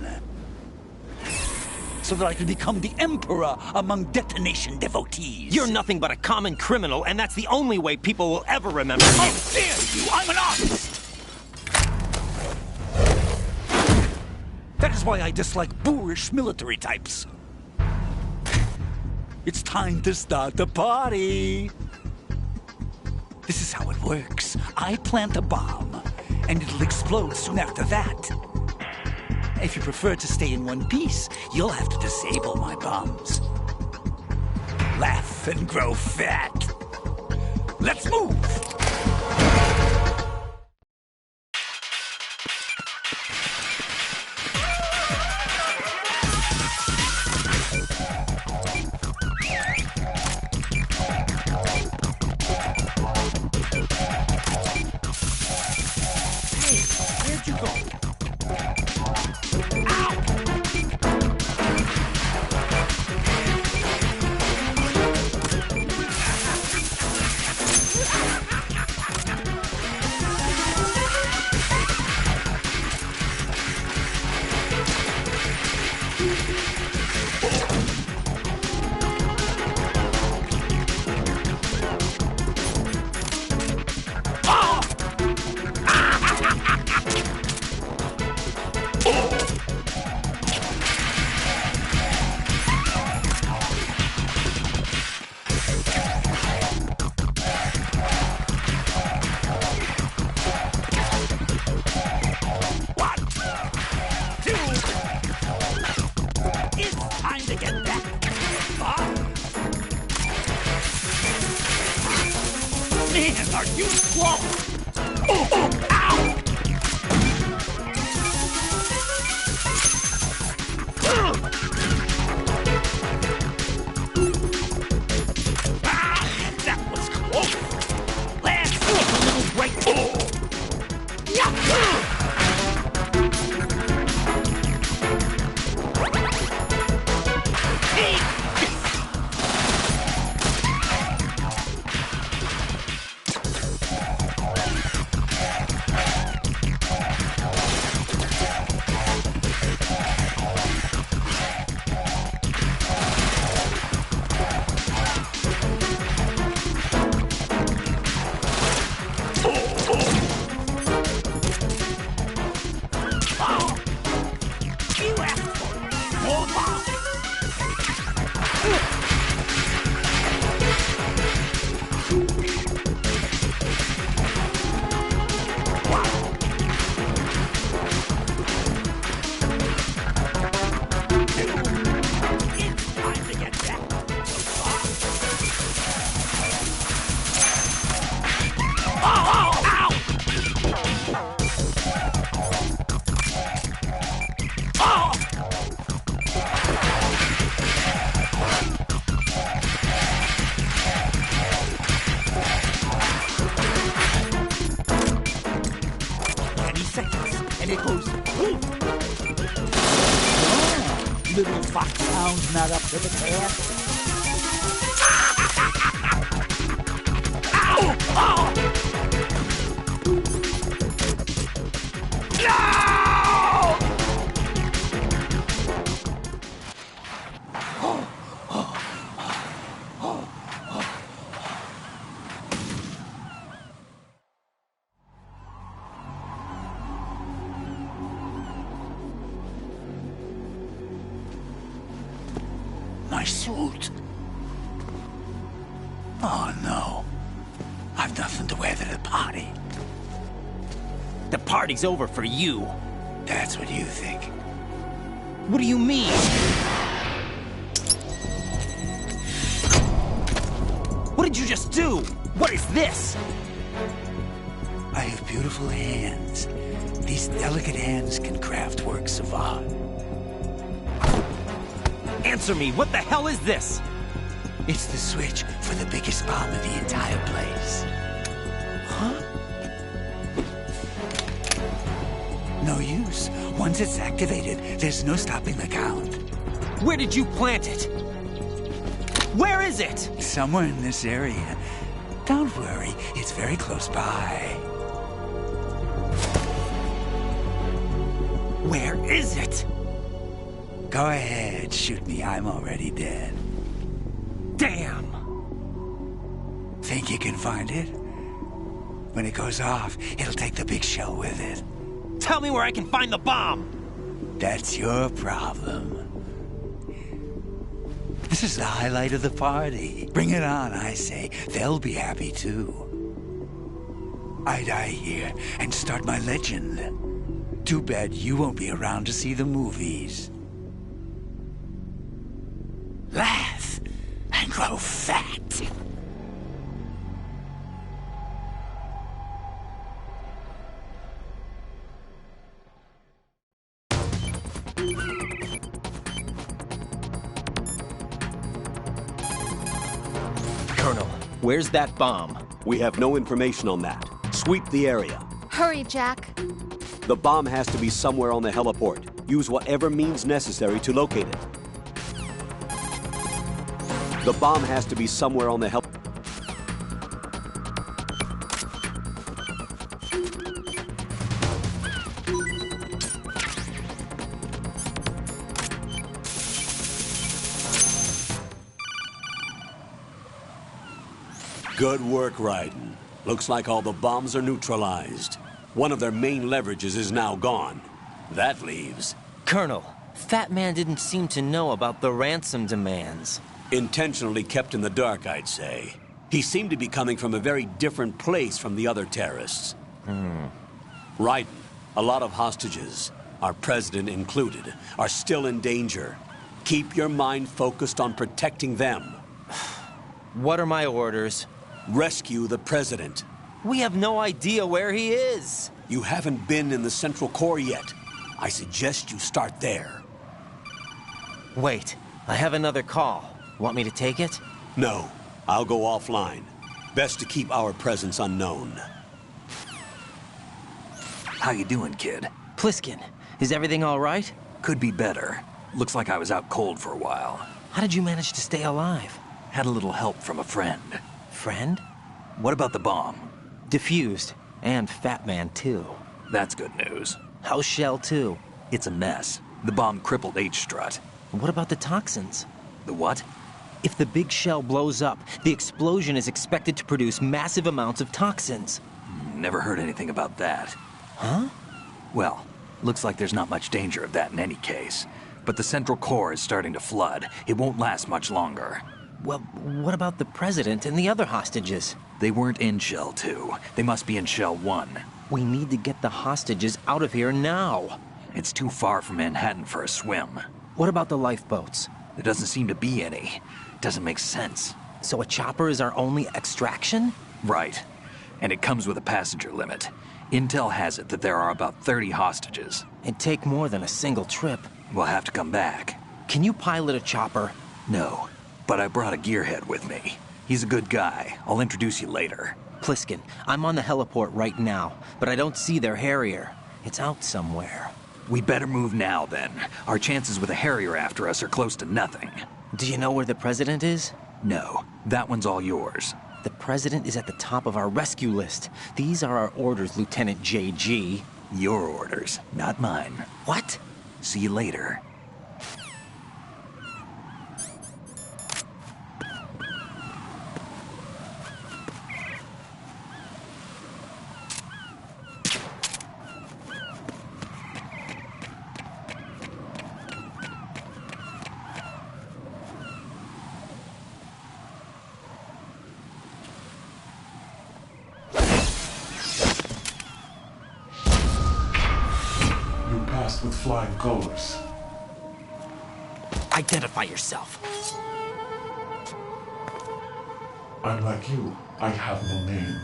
So that I can become the Emperor among detonation devotees. You're nothing but a common criminal, and that's the only way people will ever remember you. How dare you! I'm an artist! That is why I dislike boorish military types. It's time to start the party. This is how it works. I plant a bomb, and it'll explode soon after that. If you prefer to stay in one piece, you'll have to disable my bombs. Laugh and grow fat. Let's move! Little foxhound's not up to the task. Ow! Oh! My suit. Oh, no. I've nothing to wear to the party. The party's over for you. That's what you think. What do you mean? What did you just do? What is this? I have beautiful hands. These delicate hands can craft works of art. Answer me, what the hell is this? It's the switch for the biggest bomb in the entire place. Huh? No use. Once it's activated, there's no stopping the count. Where did you plant it? Where is it? Somewhere in this area. Don't worry, it's very close by. Where is it? Go ahead, shoot me. I'm already dead. Damn! Think you can find it? When it goes off, it'll take the big show with it. Tell me where I can find the bomb! That's your problem. This is the highlight of the party. Bring it on, I say. They'll be happy too. I die here and start my legend. Too bad you won't be around to see the movies. Laugh and grow fat. Colonel, where's that bomb? We have no information on that. Sweep the area. Hurry, Jack. The bomb has to be somewhere on the heliport. Use whatever means necessary to locate it. The bomb has to be somewhere on the Good work, Raiden. Looks like all the bombs are neutralized. One of their main leverages is now gone. That leaves... Colonel, Fat Man didn't seem to know about the ransom demands. Intentionally kept in the dark, I'd say. He seemed to be coming from a very different place from the other terrorists. Raiden, a lot of hostages, our president included, are still in danger. Keep your mind focused on protecting them. What are my orders? Rescue the president. We have no idea where he is. You haven't been in the Central Core yet. I suggest you start there. Wait, I have another call. Want me to take it? No, I'll go offline. Best to keep our presence unknown. How you doing, kid? Pliskin, is everything all right? Could be better. Looks like I was out cold for a while. How did you manage to stay alive? Had a little help from a friend. Friend? What about the bomb? Defused. And Fat Man, too. That's good news. How's Shell, too? It's a mess. The bomb crippled H-Strut. What about the toxins? The what? If the big shell blows up, the explosion is expected to produce massive amounts of toxins. Never heard anything about that. Huh? Well, looks like there's not much danger of that in any case. But the Central Core is starting to flood. It won't last much longer. Well, what about the president and the other hostages? They weren't in Shell 2. They must be in Shell 1. We need to get the hostages out of here now. It's too far from Manhattan for a swim. What about the lifeboats? There doesn't seem to be any. Doesn't make sense. So a chopper is our only extraction? Right. And it comes with a passenger limit. Intel has it that there are about 30 hostages. It'd take more than a single trip. We'll have to come back. Can you pilot a chopper? No, but I brought a gearhead with me. He's a good guy. I'll introduce you later. Pliskin, I'm on the heliport right now, but I don't see their Harrier. It's out somewhere. We better move now, then. Our chances with a Harrier after us are close to nothing. Do you know where the president is? No, that one's all yours. The president is at the top of our rescue list. These are our orders, Lieutenant JG. Your orders, not mine. What? See you later. With flying colors. Identify yourself. I'm like you. I have no name.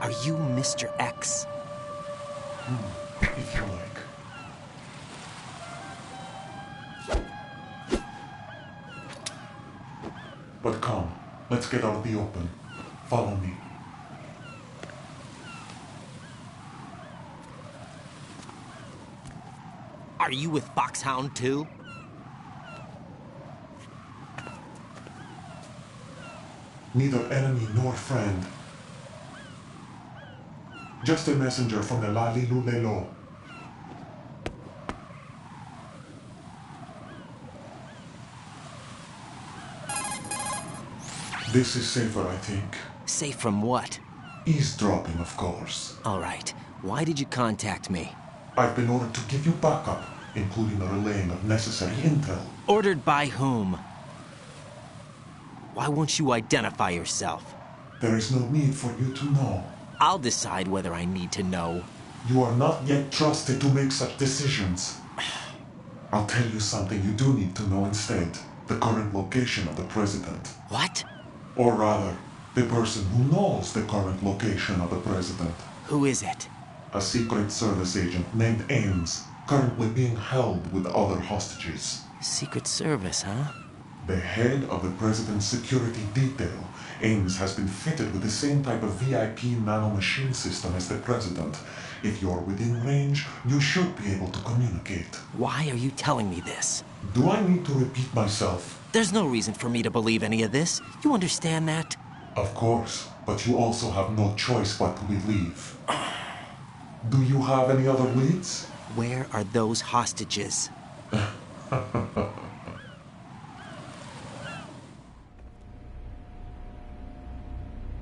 Are you Mr. X? If you like. But come, let's get out of the open. Follow me. Are you with Foxhound too? Neither enemy nor friend. Just a messenger from the Lali Lulelo. This is safer, I think. Safe from what? Eavesdropping, of course. All right. Why did you contact me? I've been ordered to give you backup, including the relaying of necessary intel. Ordered by whom? Why won't you identify yourself? There is no need for you to know. I'll decide whether I need to know. You are not yet trusted to make such decisions. I'll tell you something you do need to know instead. The current location of the president. What? Or rather, the person who knows the current location of the president. Who is it? A Secret Service agent named Ames, currently being held with other hostages. Secret Service, huh? The head of the president's security detail, Ames, has been fitted with the same type of VIP nanomachine system as the president. If you're within range, you should be able to communicate. Why are you telling me this? Do I need to repeat myself? There's no reason for me to believe any of this. You understand that? Of course, but you also have no choice but to believe. Do you have any other leads? Where are those hostages?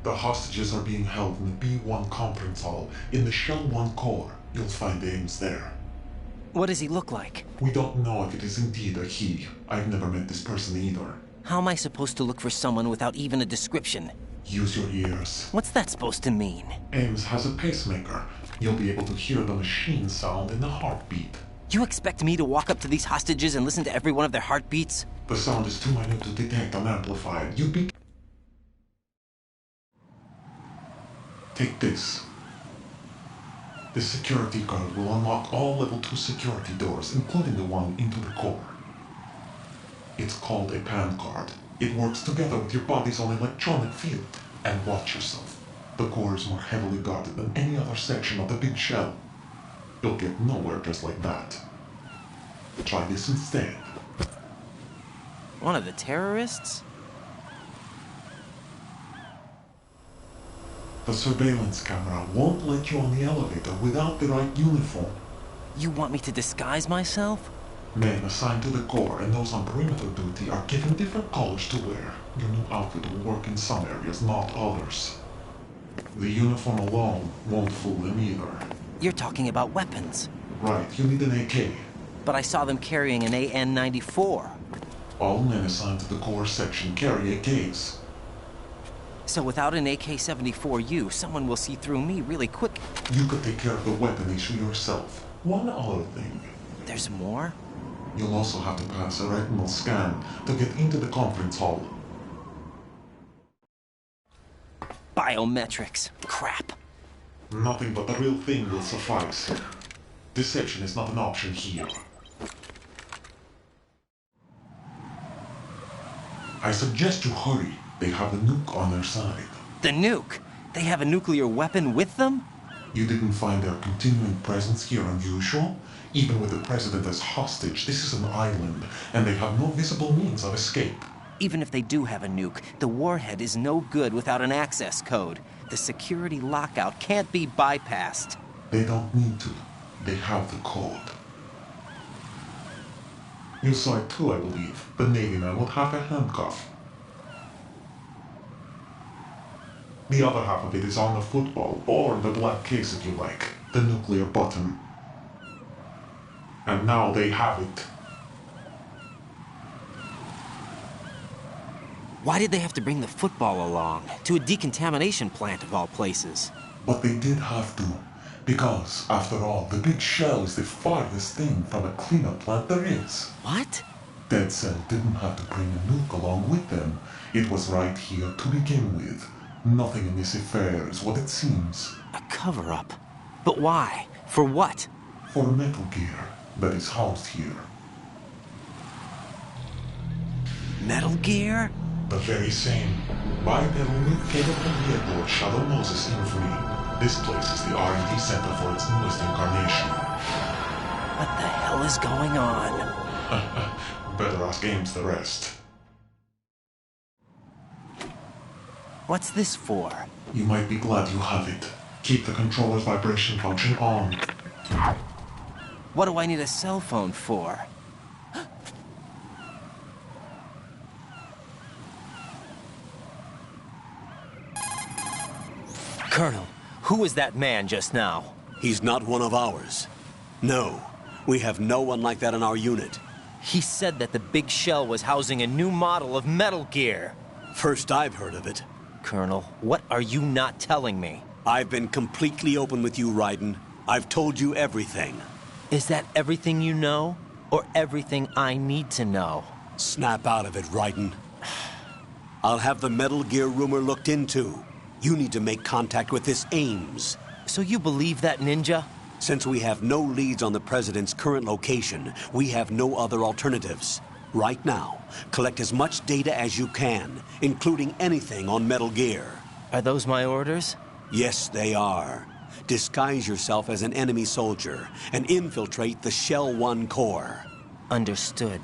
The hostages are being held in the B1 conference hall in the Shell 1 core. You'll find Ames there. What does he look like? We don't know if it is indeed a he. I've never met this person either. How am I supposed to look for someone without even a description? Use your ears. What's that supposed to mean? Ames has a pacemaker. You'll be able to hear the machine sound in the heartbeat. You expect me to walk up to these hostages and listen to every one of their heartbeats? The sound is too minute to detect and amplify it. You'd be... Take this. This security card will unlock all level 2 security doors, including the one into the core. It's called a PAN card. It works together with your body's own electronic field. And watch yourself. The core is more heavily guarded than any other section of the big shell. You'll get nowhere just like that. Try this instead. One of the terrorists? The surveillance camera won't let you on the elevator without the right uniform. You want me to disguise myself? Men assigned to the core and those on perimeter duty are given different colors to wear. Your new outfit will work in some areas, not others. The uniform alone won't fool them either. You're talking about weapons. Right, you need an AK. But I saw them carrying an AN-94. All men assigned to the core section carry AKs. So without an AK-74U, someone will see through me really quick. You could take care of the weapon issue yourself. One other thing. There's more? You'll also have to pass a retinal scan to get into the conference hall. Biometrics. Crap. Nothing but the real thing will suffice. Deception is not an option here. I suggest you hurry. They have the nuke on their side. The nuke? They have a nuclear weapon with them? You didn't find their continuing presence here unusual? Even with the president as hostage, this is an island, and they have no visible means of escape. Even if they do have a nuke, the warhead is no good without an access code. The security lockout can't be bypassed. They don't need to. They have the code. You saw it too, I believe. The Navy man with half a handcuff. The other half of it is on the football, or the black case if you like. The nuclear button. And now they have it. Why did they have to bring the football along? To a decontamination plant of all places. But they did have to. Because, after all, the big shell is the farthest thing from a cleanup plant there is. What? Dead Cell didn't have to bring a nuke along with them. It was right here to begin with. Nothing in this affair is what it seems. A cover-up? But why? For what? For Metal Gear that is housed here. Metal Gear? The very same. Bipedal nuke came from the airport Shadow Moses infamy. This place is the R&D center for its newest incarnation. What the hell is going on? Better ask Ames the rest. What's this for? You might be glad you have it. Keep the controller's vibration function on. What do I need a cell phone for? Colonel, who was that man just now? He's not one of ours. No, we have no one like that in our unit. He said that the big shell was housing a new model of Metal Gear. First I've heard of it. Colonel, what are you not telling me? I've been completely open with you, Raiden. I've told you everything. Is that everything you know? Or everything I need to know? Snap out of it, Raiden. I'll have the Metal Gear rumor looked into. You need to make contact with this Ames. So you believe that ninja? Since we have no leads on the President's current location, we have no other alternatives. Right now, collect as much data as you can, including anything on Metal Gear. Are those my orders? Yes, they are. Disguise yourself as an enemy soldier and infiltrate the Shell 1 core. Understood.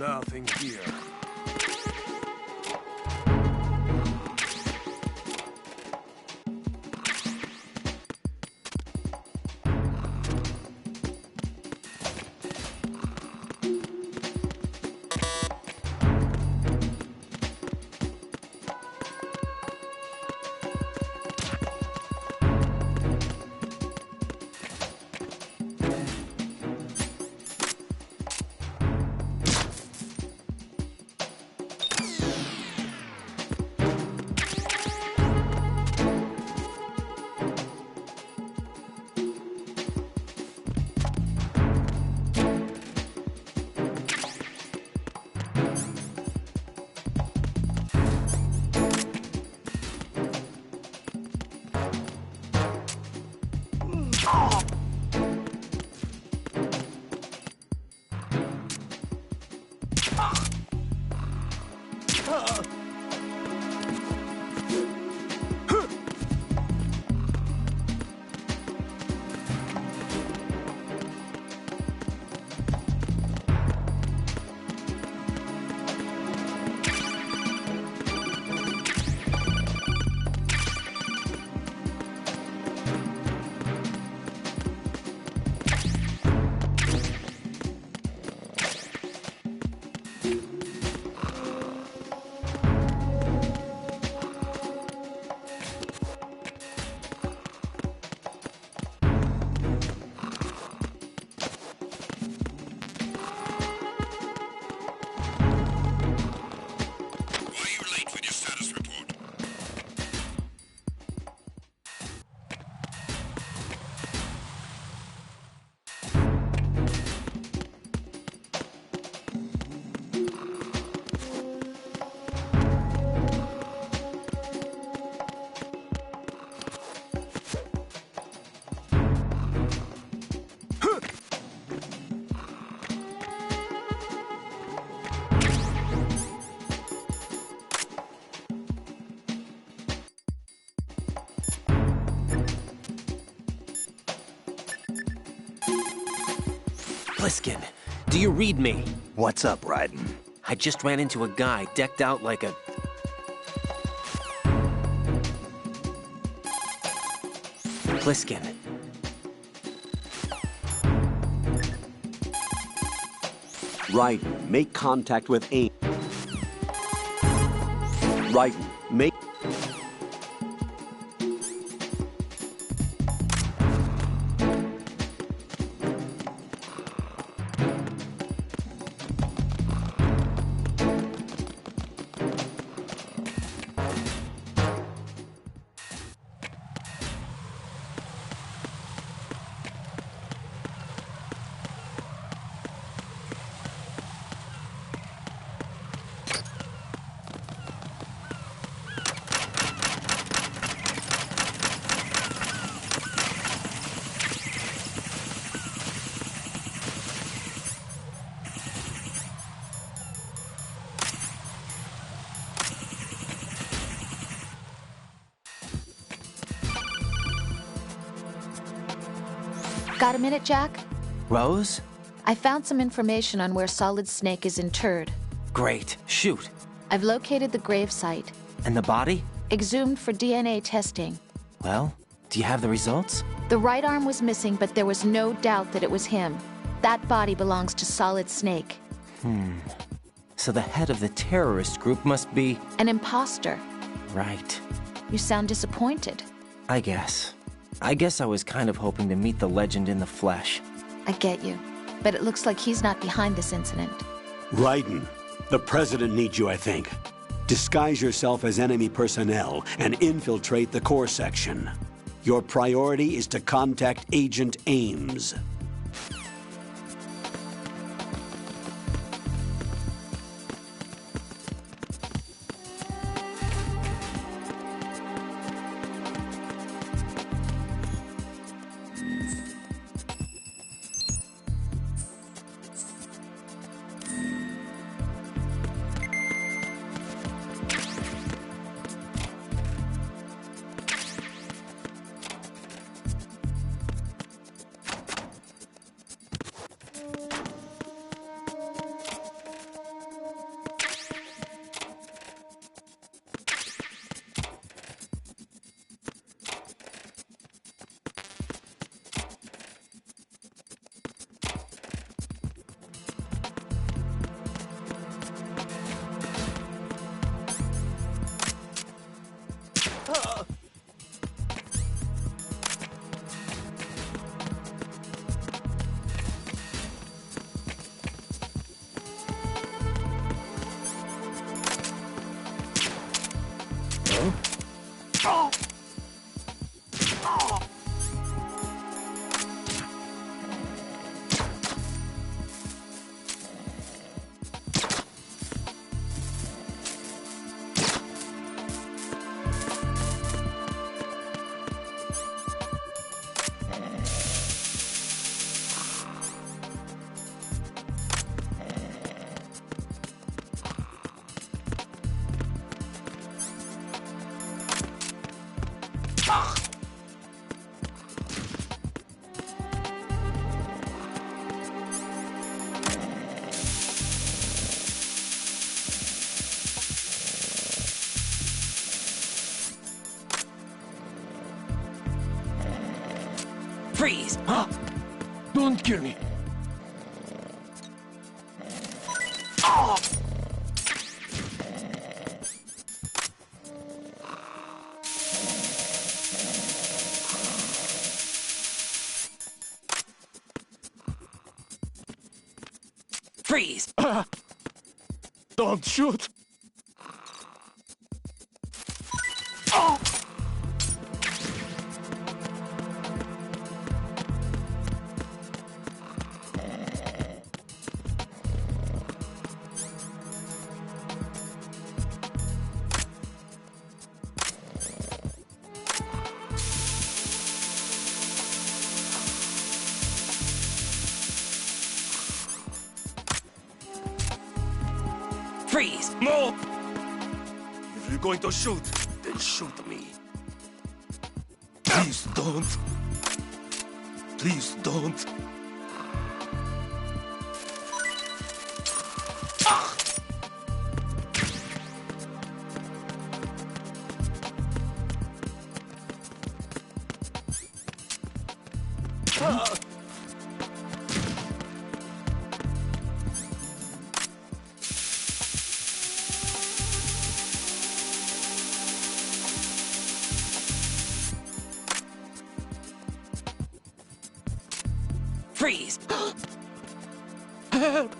Nothing here. Pliskin, do you read me? What's up, Raiden? I just ran into a guy decked out like a... Pliskin. Raiden, make contact with AIM. Raiden, make... Got a minute, Jack? Rose? I found some information on where Solid Snake is interred. Great. Shoot. I've located the gravesite. And the body? Exhumed for DNA testing. Well, do you have the results? The right arm was missing, but there was no doubt that it was him. That body belongs to Solid Snake. So the head of the terrorist group must be... An imposter. Right. You sound disappointed. I guess I was kind of hoping to meet the legend in the flesh. I get you. But it looks like he's not behind this incident. Raiden, the President needs you, I think. Disguise yourself as enemy personnel and infiltrate the core section. Your priority is to contact Agent Ames. Freeze! Huh? Don't kill me. Oh! Freeze! Don't shoot. Oh! Freeze! No! If you're going to shoot, then shoot me. Please don't. Please don't. Freeze! Help!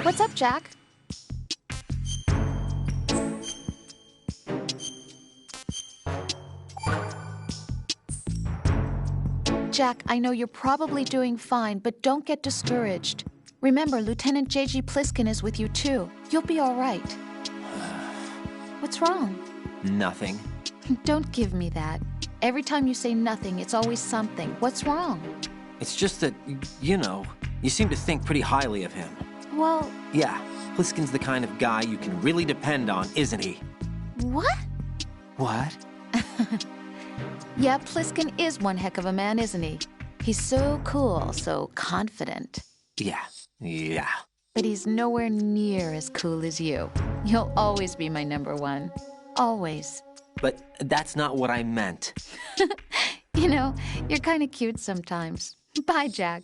What's up, Jack? Jack, I know you're probably doing fine, but don't get discouraged. Remember, Lieutenant J.G. Pliskin is with you, too. You'll be all right. What's wrong? Nothing. Don't give me that. Every time you say nothing, it's always something. What's wrong? It's just that, you know, you seem to think pretty highly of him. Well... Yeah, Pliskin's the kind of guy you can really depend on, isn't he? What? What? Yeah, Pliskin is one heck of a man, isn't he? He's so cool, so confident. Yeah. But he's nowhere near as cool as you. You'll always be my number one. Always. But that's not what I meant. You know, you're kind of cute sometimes. Bye, Jack.